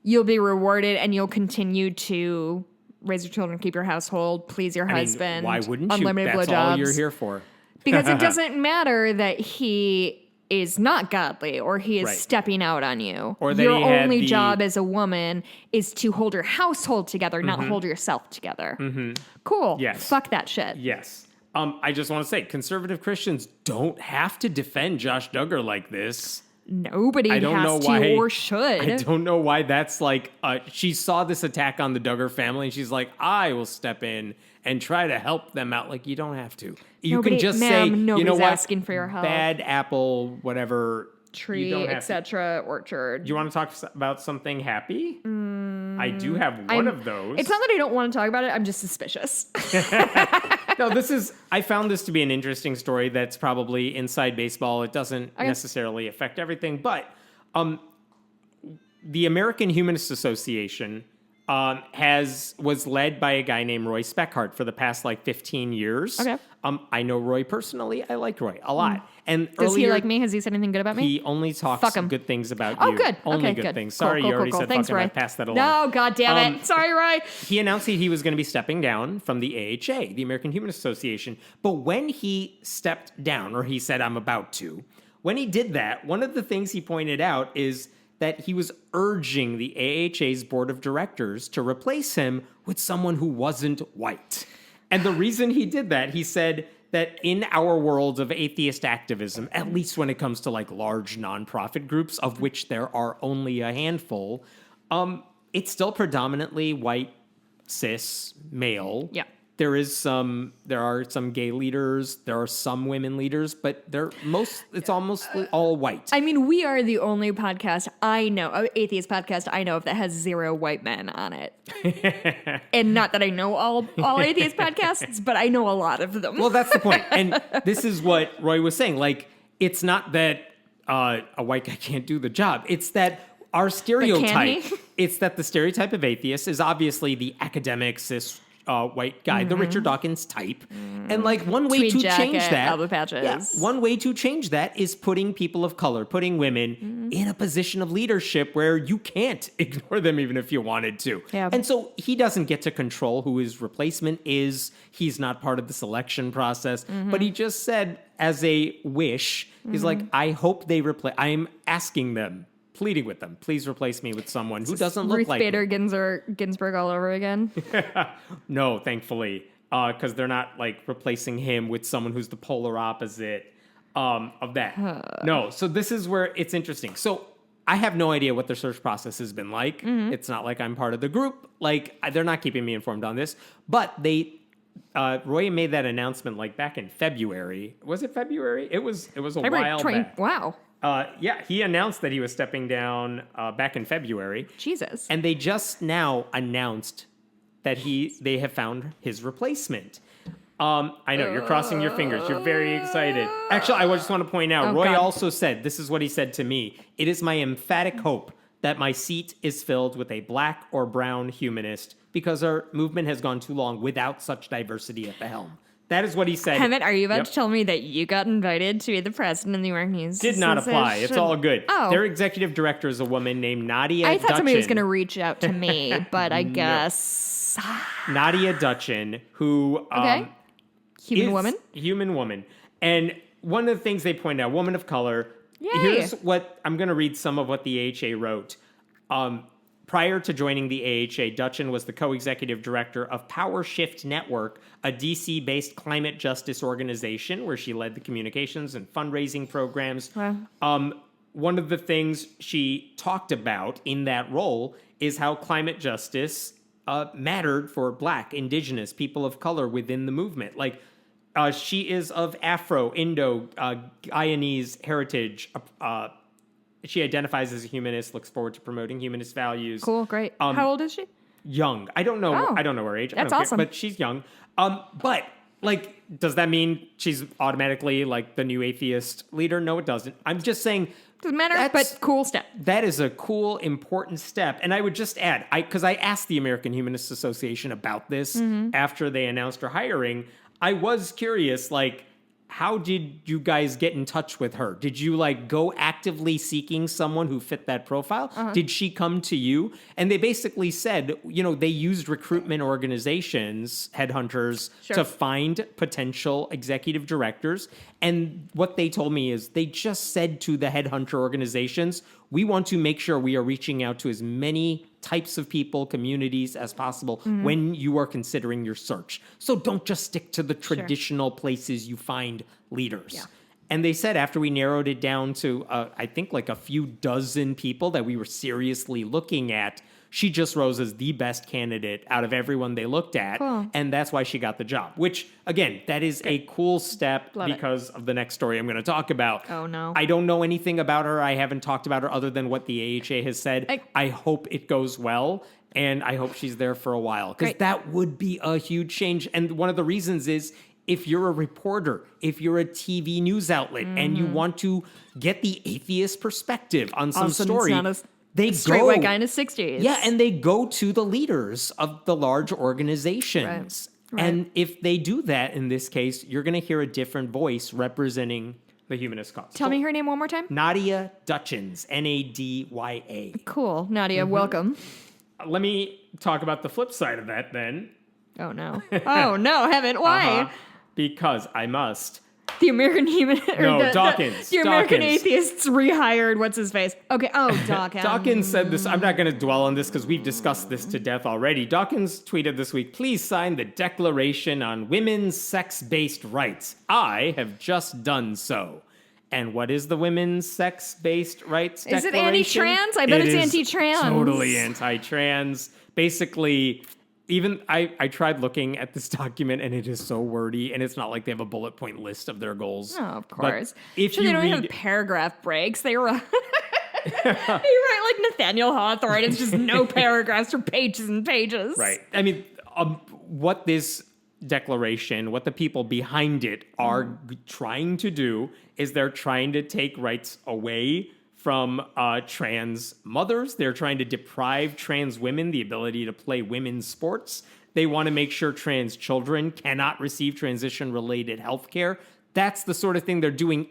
You'll be rewarded, and you'll continue to raise your children, keep your household, please your husband. Why wouldn't you? Unlimited That's all you're here for. Because it doesn't matter that he is not godly or he is stepping out on you. Or that your only job as a woman is to hold your household together, not hold yourself together. Cool. Yes. Fuck that shit. Yes. I just want to say, conservative Christians don't have to defend Josh Duggar like this. Nobody has to or should. I don't know why that's like, she saw this attack on the Duggar family and she's like, I will step in and try to help them out. Like, you don't have to. You can just say, you know what, asking for your help. Bad apple, whatever. Tree, etc., orchard. Do you want to talk about something happy? I do have one of those. It's not that I don't want to talk about it. I'm just suspicious. No, I found this to be an interesting story that's probably inside baseball. It doesn't necessarily affect everything, but the American Humanist Association was led by a guy named Roy Speckhart for the past 15 years. Okay. I know Roy personally. I like Roy a lot. And does he like me? Has he said anything good about me? He only talks good things about you. Oh, good. Only good things. Sorry, you already said Thanks, fucking. Roy. I passed that along. No, God damn it. Sorry, Roy. He announced that he was going to be stepping down from the AHA, the American Humanist Association. But when he stepped down, or he said, I'm about to, when he did that, one of the things he pointed out is that he was urging the AHA's board of directors to replace him with someone who wasn't white. And the reason he did that, he said that in our world of atheist activism, at least when it comes to large nonprofit groups, of which there are only a handful, it's still predominantly white, cis, male. Yeah. There are some gay leaders, there are some women leaders, but it's almost all white. I mean, we are the only podcast I know, atheist podcast I know of that has 0 white men on it. And not that I know all atheist podcasts, but I know a lot of them. Well, that's the point. And this is what Roy was saying. It's not that a white guy can't do the job. It's that our stereotype, it's that the stereotype of atheist is obviously the academic cis white guy, the Richard Dawkins type. And one way to change that, elbow patches. one way to change that is putting people of color, putting women in a position of leadership where you can't ignore them even if you wanted to. Yeah. And so he doesn't get to control who his replacement is. He's not part of the selection process. But he just said, as a wish, he's like, I hope they replace. I'm asking them, pleading with them, please replace me with someone who doesn't look like Ruth Bader Ginsburg all over again. No, thankfully, because they're not replacing him with someone who's the polar opposite of that. No, so this is where it's interesting. So I have no idea what their search process has been like. It's not like I'm part of the group. They're not keeping me informed on this. But Roy made that announcement back in February. Was it February? It was a while back. Wow. Yeah, he announced that he was stepping down back in February. Jesus. And they just now announced that they have found his replacement. I know, you're crossing your fingers. You're very excited. Actually, I just want to point out, Roy also said, this is what he said to me, it is my emphatic hope that my seat is filled with a black or brown humanist because our movement has gone too long without such diversity at the helm. That is what he said. Hammett, are you about to tell me that you got invited to be the president of the American Humanist Association? Did not apply. It's all good. Oh. Their executive director is a woman named Nadia Dutchin. I thought somebody was going to reach out to me, but I guess... Nadia Dutchin, who... Human woman. And one of the things they point out, woman of color. Yay. Here's what... I'm going to read some of what the AHA wrote. Prior to joining the AHA, Dutchin was the co-executive director of Power Shift Network, a DC-based climate justice organization where she led the communications and fundraising programs. Wow. One of the things she talked about in that role is how climate justice mattered for Black, Indigenous, people of color within the movement. She is of Afro, Indo, Guyanese heritage. She identifies as a humanist, looks forward to promoting humanist values. Cool, great. How old is she? Young. I don't know. Oh, I don't know her age. That's I don't awesome. care, but she's young. But Like, does that mean she's automatically like the new atheist leader? No, it doesn't. I'm just saying. Doesn't matter, but cool step. That is a cool, important step. And I would just add, because I asked the American Humanist Association about this after they announced her hiring. I was curious, like, how did you guys get in touch with her? Did you like go actively seeking someone who fit that profile? Did she come to you? And they basically said, they used recruitment organizations, headhunters, to find potential executive directors. And what they told me is they just said to the headhunter organizations, we want to make sure we are reaching out to as many types of people, communities as possible when you are considering your search. So don't just stick to the traditional places you find leaders. Yeah. And they said after we narrowed it down to, I think like a few dozen people that we were seriously looking at, she just rose as the best candidate out of everyone they looked at. Cool. And that's why she got the job, which, again, that is a cool step because of the next story I'm going to talk about. Oh, no. I don't know anything about her. I haven't talked about her other than what the AHA has said. I hope it goes well, and I hope she's there for a while, because that would be a huge change. And one of the reasons is, if you're a reporter, if you're a TV news outlet, and you want to get the atheist perspective on some story, they straight white guy in his 60s. Yeah, and they go to the leaders of the large organizations. Right. And if they do that, in this case, you're going to hear a different voice representing the humanist cause. Tell me her name one more time. Nadia Dutchins, Nadya. Cool. Nadia, welcome. Let me talk about the flip side of that then. Oh, no. Oh, no, heaven. Why? Because I must. The American Dawkins. The American atheists rehired what's-his-face. Okay, Dawkins. Dawkins said this. I'm not going to dwell on this because we've discussed this to death already. Dawkins tweeted this week, please sign the Declaration on Women's Sex-Based Rights. I have just done so. And what is the Women's Sex-Based Rights Declaration? Is it anti-trans? I bet it's anti-trans. Totally anti-trans. Basically, even I tried looking at this document, and it is so wordy, and it's not like they have a bullet point list of their goals. Oh, of course. But if they don't have paragraph breaks. They write like Nathaniel Hawthorne. It's just no paragraphs for pages and pages. Right. I mean, what this declaration, what the people behind it are trying to do is they're trying to take rights away from trans mothers. They're trying to deprive trans women the ability to play women's sports. They want to make sure trans children cannot receive transition-related health care. That's the sort of thing they're doing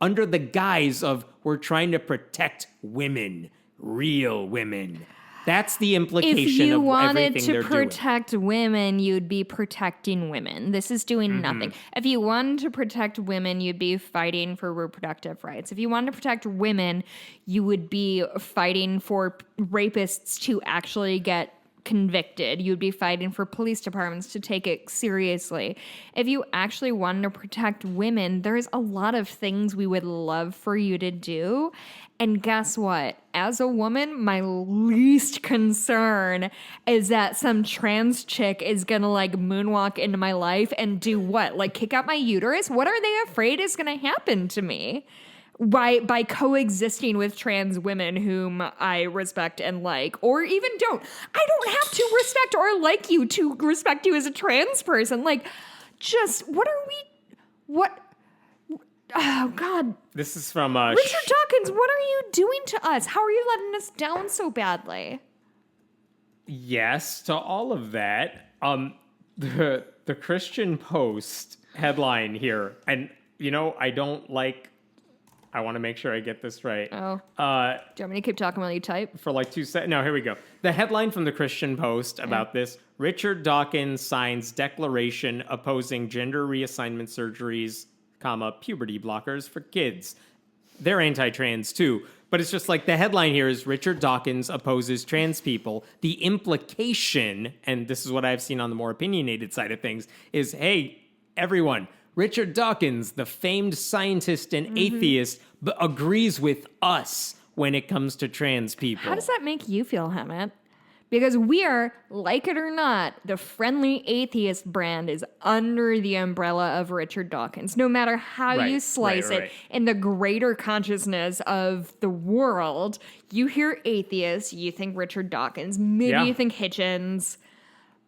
under the guise of we're trying to protect women, real women. That's the implication of everything they're doing. If you wanted to protect women, you'd be protecting women. This is doing nothing. If you wanted to protect women, you'd be fighting for reproductive rights. If you wanted to protect women, you would be fighting for rapists to actually get convicted. You'd be fighting for police departments to take it seriously. If you actually wanted to protect women, there's a lot of things we would love for you to do. And guess what? As a woman, my least concern is that some trans chick is gonna like moonwalk into my life and do what? Like kick out my uterus? What are they afraid is gonna happen to me? By coexisting with trans women whom I respect and like, or even don't. I don't have to respect or like you to respect you as a trans person. Like, just, oh, God. This is from... Richard Dawkins, what are you doing to us? How are you letting us down so badly? Yes, to all of that. The Christian Post headline here, and, I don't like... I want to make sure I get this right. Oh. Do you want me to keep talking while you type? For like 2 seconds. No, here we go. The headline from the Christian Post about this, Richard Dawkins signs declaration opposing gender reassignment surgeries, puberty blockers for kids. They're anti-trans too. But it's just like the headline here is Richard Dawkins opposes trans people. The implication, and this is what I've seen on the more opinionated side of things, is, hey, everyone, Richard Dawkins, the famed scientist and atheist, agrees with us when it comes to trans people. How does that make you feel, Hammett? Because we are, like it or not, the friendly atheist brand is under the umbrella of Richard Dawkins. No matter how you slice it, in the greater consciousness of the world, you hear atheist, you think Richard Dawkins, maybe you think Hitchens.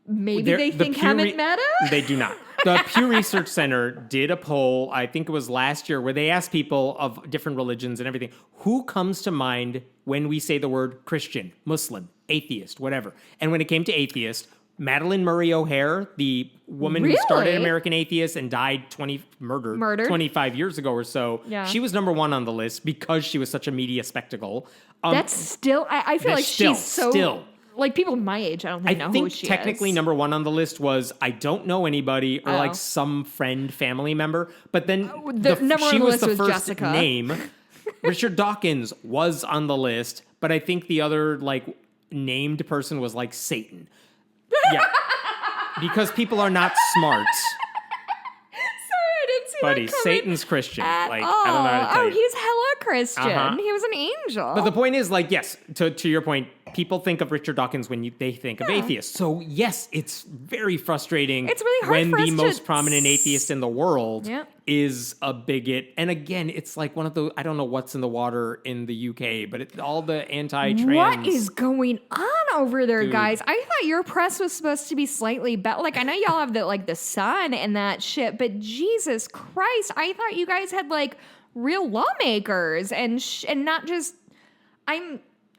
Maybe they think Hammett Meta? They do not. The Pew Research Center did a poll, I think it was last year, where they asked people of different religions and everything, who comes to mind when we say the word Christian, Muslim, atheist, whatever. And when it came to atheist, Madeleine Murray O'Hair, the woman who started American Atheist and died murdered 25 years ago or so, she was number one on the list because she was such a media spectacle. That's still, I feel like she's so... Like, people my age, I don't think know who she is. I think technically number one on the list was I don't know anybody or like some friend, family member. But then she was the first Jessica. name. Richard Dawkins was on the list, but I think the other like named person was like Satan. Yeah. Because people are not smart. I didn't see Buddy, that coming Satan's Christian. Like, all. I don't know how to tell you. He's hella Christian. He was an angel. But the point is, like, yes, to your point, people think of Richard Dawkins when they think of atheists. So, yes, it's very frustrating it's really hard when for the us most prominent atheist in the world Yep. is a bigot. And again, it's like one of the, I don't know what's in the water in the UK, but all the anti-trans... What is going on over there, guys? I thought your press was supposed to be slightly better. Like, I know y'all have the Sun and that shit, but Jesus Christ, I thought you guys had like real lawmakers and not just.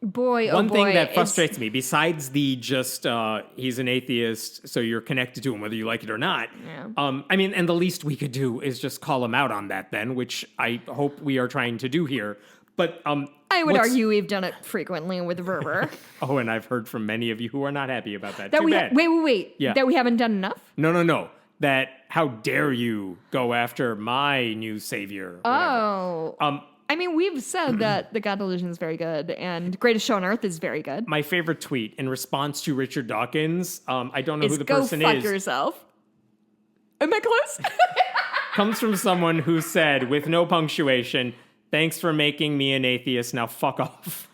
One thing that frustrates me, besides the just he's an atheist, so you're connected to him whether you like it or not. Yeah. I mean, and the least we could do is just call him out on that then, which I hope we are trying to do here. But I would argue we've done it frequently with Verber. Oh, and I've heard from many of you who are not happy about that. Wait. Yeah. That we haven't done enough? No. That how dare you go after my new savior? Oh. I mean, we've said that The God Delusion is very good and Greatest Show on Earth is very good. My favorite tweet in response to Richard Dawkins, I don't know who the person is. Go fuck yourself. Am I close? Comes from someone who said, with no punctuation, "Thanks for making me an atheist. Now fuck off."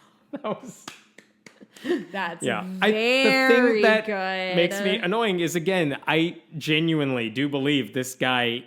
That's the very thing that good. makes me annoying is, again, I genuinely do believe this guy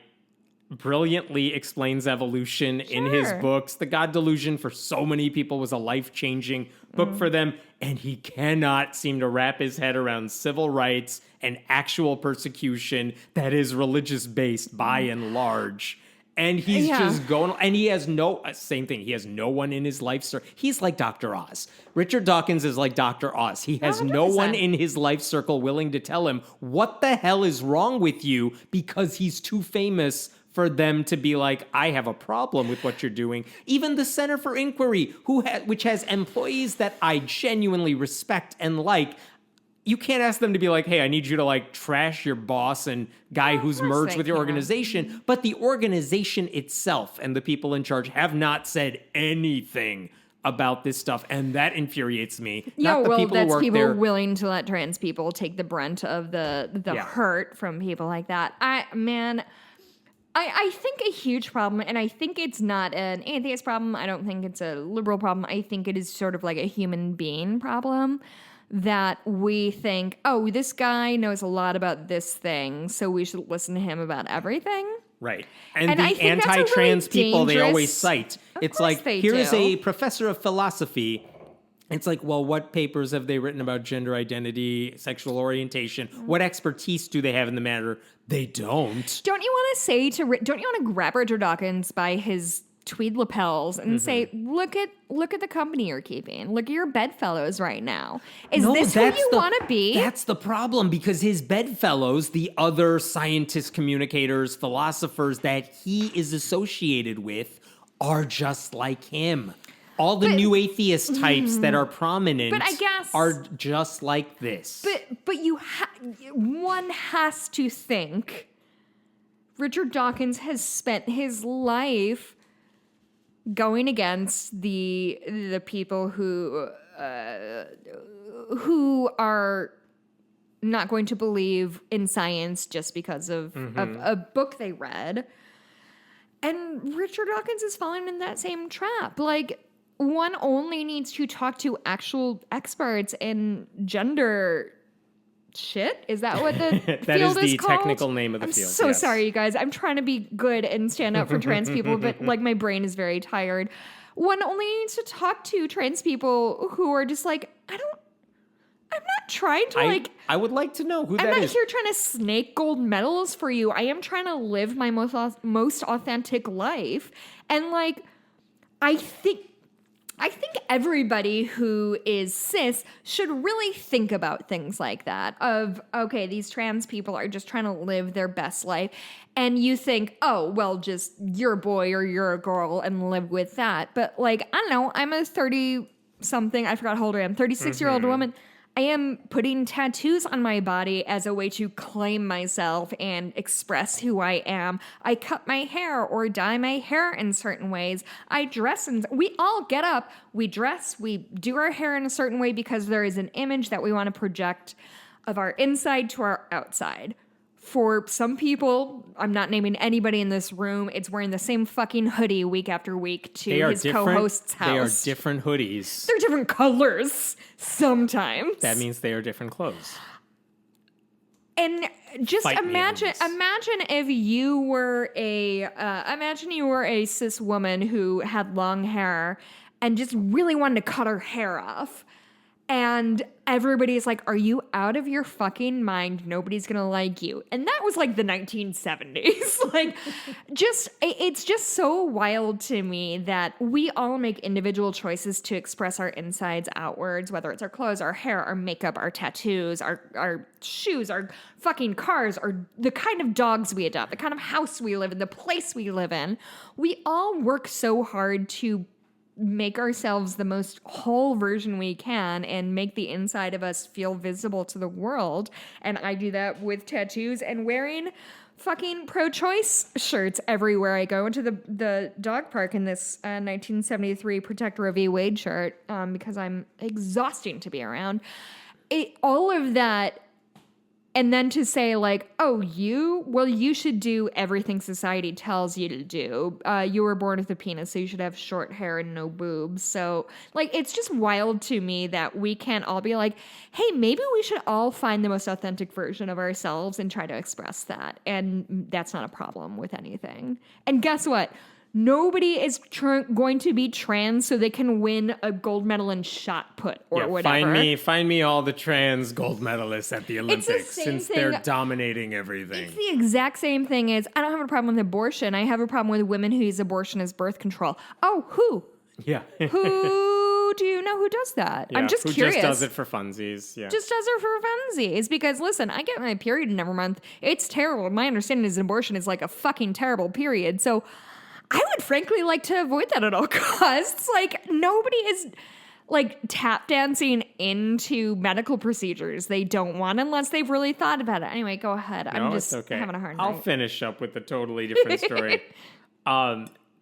brilliantly explains evolution in his books. The God Delusion for so many people was a life-changing book for them, and he cannot seem to wrap his head around civil rights and actual persecution that is religious-based by and large. And he's just going, and he has same thing. He has no one in his life circle. He's like Dr. Oz. Richard Dawkins is like Dr. Oz. He has 100%. No one in his life circle willing to tell him what the hell is wrong with you because he's too famous for them to be like, I have a problem with what you're doing. Even the Center for Inquiry, which has employees that I genuinely respect and like, you can't ask them to be like, hey, I need you to like trash your boss and guy who's merged with your organization. But the organization itself and the people in charge have not said anything about this stuff, and that infuriates me. That's people willing to let trans people take the brunt of the hurt from people like that. I think a huge problem, and I think it's not an atheist problem. I don't think it's a liberal problem. I think it is sort of like a human being problem. That we think, oh, this guy knows a lot about this thing, so we should listen to him about everything. Right. And the anti-trans people they always cite. It's like, here's a professor of philosophy. It's like, well, what papers have they written about gender identity, sexual orientation? What expertise do they have in the matter? They don't. Don't you want to grab Richard Dawkins by his tweed lapels and say, look at the company you're keeping. Look at your bedfellows right now. Is this who you want to be? That's the problem, because his bedfellows, the other scientists, communicators, philosophers that he is associated with, are just like him. All the new atheist types that are prominent are just like this. But one has to think Richard Dawkins has spent his life going against the people who are not going to believe in science just because of a book they read. And Richard Dawkins is falling in that same trap. Like, one only needs to talk to actual experts in gender shit. Is that what the that field is the called? technical name of the field. I'm so sorry, you guys. I'm trying to be good and stand up for trans people, but like my brain is very tired. One only needs to talk to trans people who are just like, I I'm not trying to I would like to know who I'm that not is. here trying to snake gold medals for you. I am trying to live my most authentic life. And like, I think everybody who is cis should really think about things like that of, okay, these trans people are just trying to live their best life. And you think, oh, well, just you're a boy or you're a girl and live with that. But like, I don't know, I'm a 30-something, I forgot how old I am, 36-year-old woman. I am putting tattoos on my body as a way to claim myself and express who I am. I cut my hair or dye my hair in certain ways. I dress, and we all get up, we dress, we do our hair in a certain way because there is an image that we want to project of our inside to our outside. For some people, I'm not naming anybody in this room, it's wearing the same fucking hoodie week after week to his co-host's house. They are different hoodies. They're different colors sometimes. That means they are different clothes. And just imagine if you were a cis woman who had long hair and just really wanted to cut her hair off. And everybody's like, are you out of your fucking mind? Nobody's gonna like you. And that was like the 1970s. Like, it's just so wild to me that we all make individual choices to express our insides outwards, whether it's our clothes, our hair, our makeup, our tattoos, our shoes, our fucking cars, or the kind of dogs we adopt, the kind of house we live in, the place we live in. We all work so hard to make ourselves the most whole version we can and make the inside of us feel visible to the world. And I do that with tattoos and wearing fucking pro-choice shirts everywhere I go. I went to the dog park in this 1973 Protect Roe v. Wade shirt because I'm exhausting to be around. All of that. And then to say like, oh, you should do everything society tells you to do. You were born with a penis, so you should have short hair and no boobs. So like, it's just wild to me that we can't all be like, hey, maybe we should all find the most authentic version of ourselves and try to express that. And that's not a problem with anything. And guess what? Nobody is going to be trans so they can win a gold medal in shot put or whatever. Find me all the trans gold medalists at the Olympics since they're dominating everything. It's the exact same thing as, I don't have a problem with abortion. I have a problem with women who use abortion as birth control. Oh, who? Yeah. Who do you know who does that? Yeah, I'm just who curious. Just does it for funsies. Yeah. Just does it for funsies. Because listen, I get my period in every month. It's terrible. My understanding is abortion is like a fucking terrible period. So I would frankly like to avoid that at all costs. Like, nobody is like tap dancing into medical procedures they don't want unless they've really thought about it. Anyway, go ahead. No, I'm just it's okay. having a hard night. I'll finish up with a totally different story.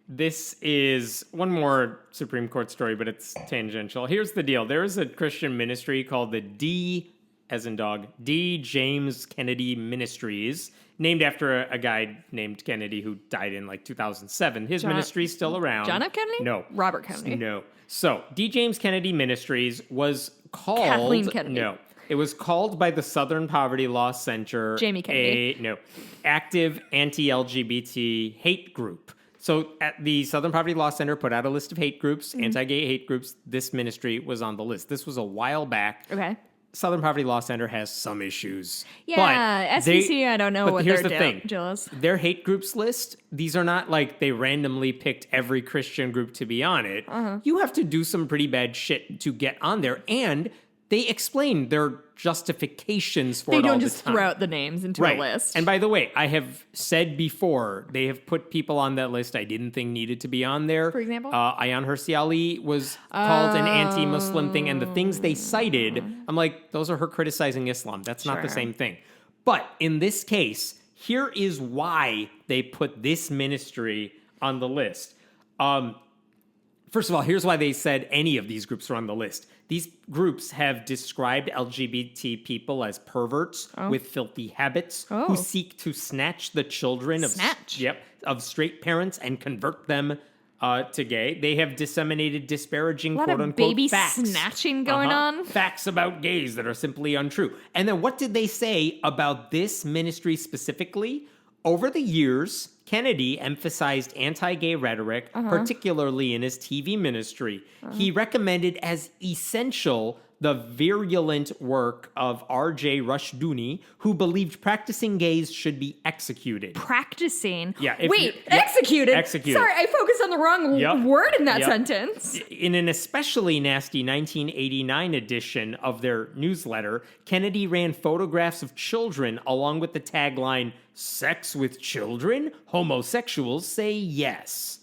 This is one more Supreme Court story, but it's tangential. Here's the deal. There is a Christian ministry called the D, as in dog, D. James Kennedy Ministries, named after a guy named Kennedy who died in like 2007. His ministry's still around. John F. Kennedy? No. Robert Kennedy? No. So, D. James Kennedy Ministries was called... Kathleen Kennedy. No. It was called by the Southern Poverty Law Center... Jamie Kennedy. Active anti-LGBT hate group. So, the Southern Poverty Law Center put out a list of hate groups, anti-gay hate groups. This ministry was on the list. This was a while back. Okay. Southern Poverty Law Center has some issues. Yeah, SPC, I don't know what here's they're the thing. Jealous. Their hate groups list, these are not like they randomly picked every Christian group to be on it. You have to do some pretty bad shit to get on there. And they explain their justifications for it all the time. They don't just throw out the names into a list. And by the way, I have said before, they have put people on that list I didn't think needed to be on there. For example? Ayaan Hirsi Ali was called an anti-Muslim thing, and the things they cited, I'm like, those are her criticizing Islam. That's not the same thing. But in this case, here is why they put this ministry on the list. First of all, here's why they said any of these groups are on the list. These groups have described LGBT people as perverts with filthy habits who seek to snatch the children of straight parents and convert them to gay. They have disseminated disparaging quote-unquote baby facts. snatching going on. Facts about gays that are simply untrue. And then what did they say about this ministry specifically? Over the years, Kennedy emphasized anti-gay rhetoric, particularly in his TV ministry. He recommended as essential the virulent work of R.J. Rushduni, who believed practicing gays should be executed. Practicing? Yeah. Executed? Executed. Sorry, I focused on the wrong word in that sentence. In an especially nasty 1989 edition of their newsletter, Kennedy ran photographs of children along with the tagline, "Sex with children? Homosexuals say yes."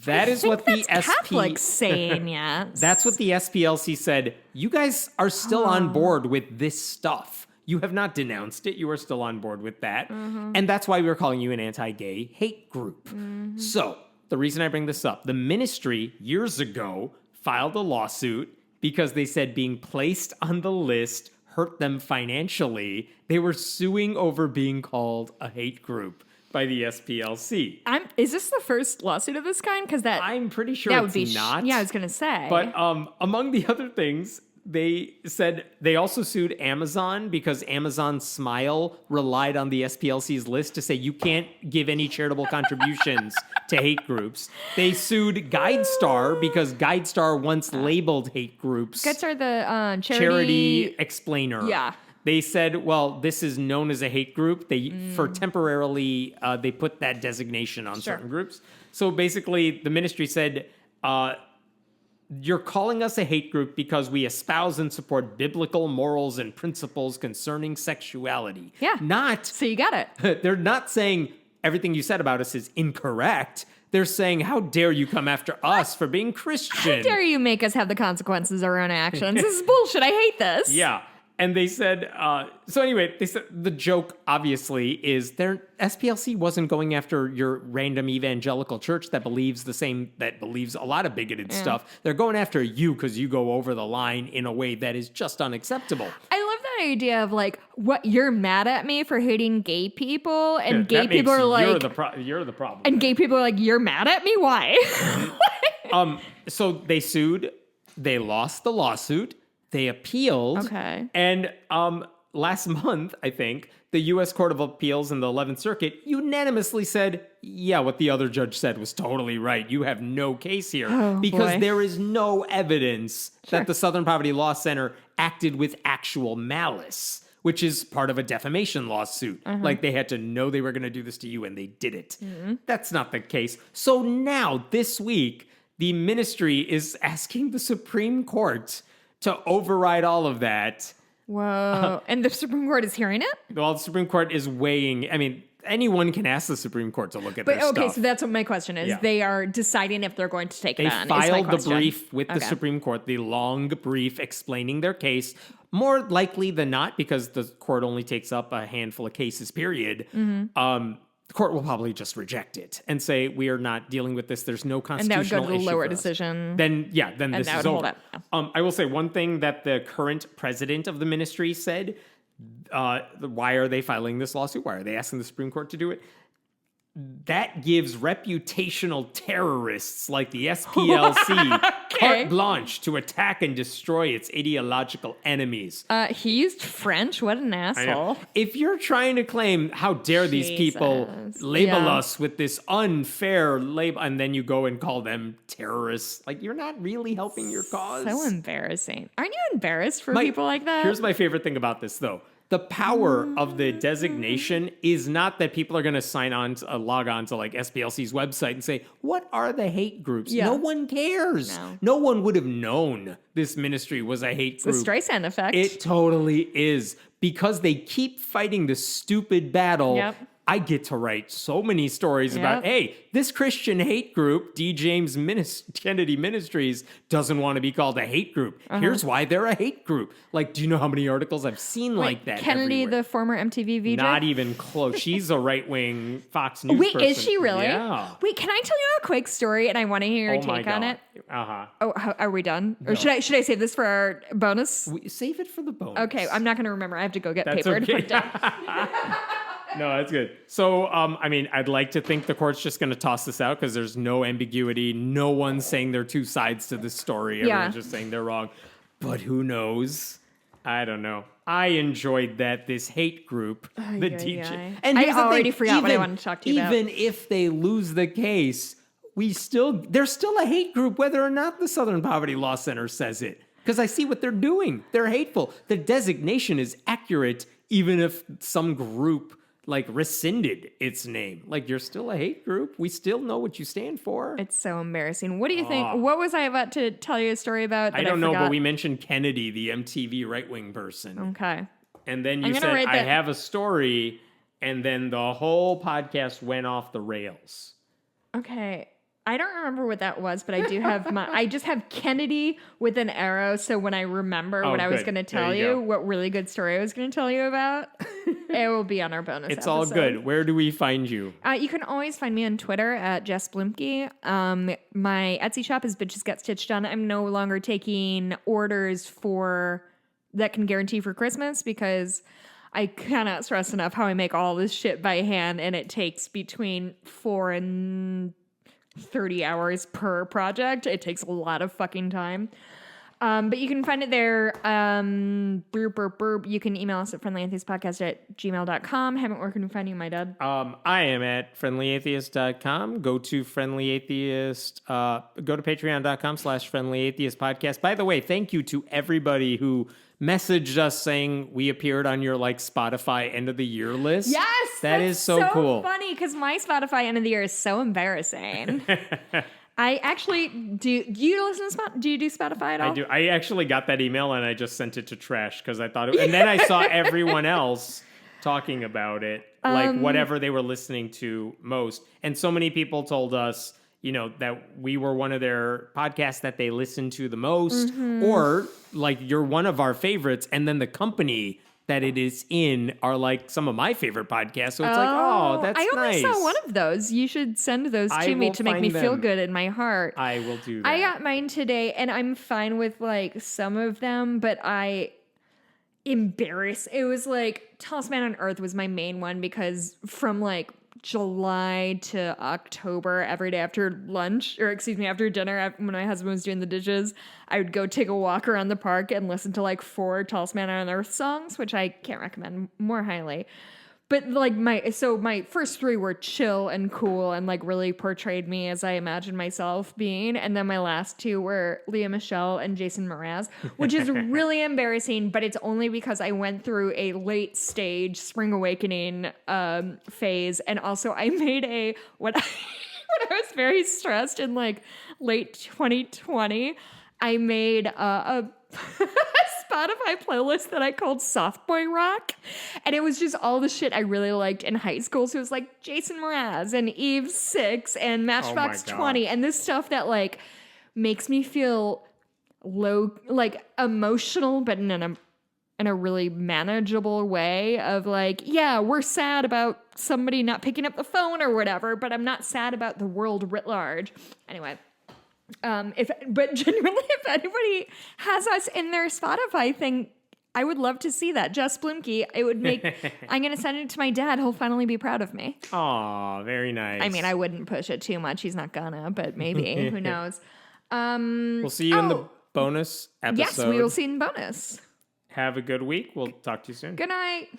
That is what the Catholics saying yes. That's what the SPLC said. You guys are still on board with this stuff. You have not denounced it. You are still on board with that. And that's why we're calling you an anti-gay hate group. So the reason I bring this up, the ministry years ago filed a lawsuit because they said being placed on the list hurt them financially. They were suing over being called a hate group by the SPLC. Is this the first lawsuit of this kind? Because I'm pretty sure it's not. Yeah, I was going to say. But among the other things, they said they also sued Amazon because Amazon Smile relied on the SPLC's list to say you can't give any charitable contributions to hate groups. They sued GuideStar because GuideStar once labeled hate groups. GuideStar, the charity explainer. Yeah. They said, well, this is known as a hate group. For temporarily, they put that designation on certain groups. So basically, the ministry said, you're calling us a hate group because we espouse and support biblical morals and principles concerning sexuality. Yeah. So you got it. They're not saying everything you said about us is incorrect. They're saying, how dare you come after us for being Christian? How dare you make us have the consequences of our own actions? This is bullshit. I hate this. Yeah. And they said, so anyway, they said the joke, obviously, is their SPLC wasn't going after your random evangelical church that believes believes a lot of bigoted stuff. They're going after you because you go over the line in a way that is just unacceptable. I love that idea of like, what, you're mad at me for hating gay people? And gay people are like, you're the problem. And gay people are like, you're mad at me? Why? So they sued. They lost the lawsuit. They appealed. Okay. And last month, I think, the U.S. Court of Appeals in the 11th Circuit unanimously said, yeah, what the other judge said was totally right. You have no case here. Because there is no evidence that the Southern Poverty Law Center acted with actual malice, which is part of a defamation lawsuit. Like they had to know they were going to do this to you and they did it. That's not the case. So now, this week, the ministry is asking the Supreme Court to override all of that. Whoa. And the Supreme Court is hearing it? Well, the Supreme Court is weighing. I mean, anyone can ask the Supreme Court to look at their stuff. Okay, so that's what my question is. Yeah. They are deciding if they're going to take it on. They filed the brief with the Supreme Court, the long brief explaining their case. More likely than not, because the court only takes up a handful of cases, period. The court will probably just reject it and say, we are not dealing with this. There's no constitutional issue. And that would go to the lower decision. Then this is over. I will say one thing that the current president of the ministry said, why are they filing this lawsuit? Why are they asking the Supreme Court to do it? That gives reputational terrorists like the SPLC carte blanche to attack and destroy its ideological enemies. He used French. What an asshole. If you're trying to claim, how dare these people label us with this unfair label, and then you go and call them terrorists, like, you're not really helping your cause. So embarrassing. Aren't you embarrassed for people like that? Here's my favorite thing about this, though. The power of the designation is not that people are going to log on to like SPLC's website and say, what are the hate groups? No one cares. No one would have known this ministry was a hate group. It's the Streisand effect. It totally is. Because they keep fighting the stupid battle. I get to write so many stories about, hey, this Christian hate group, D. James Kennedy Ministries, doesn't want to be called a hate group. Here's why they're a hate group. Like, do you know how many articles I've seen like that? Kennedy, everywhere? the former MTV VJ? Not even close. She's a right-wing Fox News person. Wait, is she really? Yeah. Wait, can I tell you a quick story and I want to hear your take on it? Oh, are we done? Or should I save this for our bonus? Save it for the bonus. Okay, I'm not going to remember. I have to go get paper and put it down. No, that's good. So, I'd like to think the court's just going to toss this out because there's no ambiguity. No one's saying there are two sides to this story. Everyone's just saying they're wrong. But who knows? I don't know. I enjoyed this hate group, the DJ. And I already forgot what I wanted to talk to you about. Even if they lose the case, there's still a hate group whether or not the Southern Poverty Law Center says it. because I see what they're doing. They're hateful. The designation is accurate, even if some group like rescinded its name. Like, you're still a hate group. We still know what you stand for. It's so embarrassing. What do you think? What was I about to tell you a story about that I don't know, forgot? but we mentioned Kennedy, the MTV right-wing person. Okay. And then you said, I have a story, and then the whole podcast went off the rails. Okay. I don't remember what that was, but I do have I just have Kennedy with an arrow, so when I remember what I was going to tell you, what really good story I was going to tell you about, it will be on our bonus It's episode. all good. Where do we find you? You can always find me on Twitter at Jess Blimke. My Etsy shop is Bitches Get Stitched On. I'm no longer taking orders that can guarantee for Christmas because I cannot stress enough how I make all this shit by hand, and it takes between 4 and 30 hours per project. It takes a lot of fucking time. But you can find it there. You can email us at friendlyatheistpodcast@gmail.com. Haven't worked on finding my dad. I am at friendlyatheist.com. Go to Friendly Atheist. Go to patreon.com/friendlyatheistpodcast. By the way, thank you to everybody who messaged us saying we appeared on your Spotify end of the year list. Yes, that is so cool. Funny because my Spotify end of the year is so embarrassing. I actually do. Do you listen to Spotify? Do you do Spotify at all? I do. I actually got that email and I just sent it to trash because I thought and then I saw everyone else talking about it, like whatever they were listening to most, and so many people told us, that we were one of their podcasts that they listened to the most, or like you're one of our favorites, and then the company that it is in are like some of my favorite podcasts. So it's that's I only nice. saw one of those. You should send those to me to make me feel good in my heart. I will do that. I got mine today, and I'm fine with some of them, but it was Tallest Man on Earth was my main one because from July to October, every day after after dinner, when my husband was doing the dishes, I would go take a walk around the park and listen to 4 Tallest Man on Earth songs, which I can't recommend more highly. But my first 3 were chill and cool and really portrayed me as I imagined myself being. And then my last 2 were Leah Michelle and Jason Mraz, which is really embarrassing, but it's only because I went through a late stage spring awakening phase. And also I made when I was very stressed in late 2020, I made a Spotify playlist that I called Soft Boy Rock, and it was just all the shit I really liked in high school. So it was Jason Mraz and Eve 6 and Matchbox 20 and this stuff that makes me feel low, emotional, but in a really manageable way of we're sad about somebody not picking up the phone or whatever, but I'm not sad about the world writ large. Anyway. But genuinely, if anybody has us in their Spotify thing, I would love to see that. Jess Blimke, it would make, I'm going to send it to my dad. He'll finally be proud of me. Aw, very nice. I mean, I wouldn't push it too much. He's not gonna, but maybe, who knows? We'll see you in the bonus episode. Yes, we will see in bonus. Have a good week. We'll talk to you soon. Good night.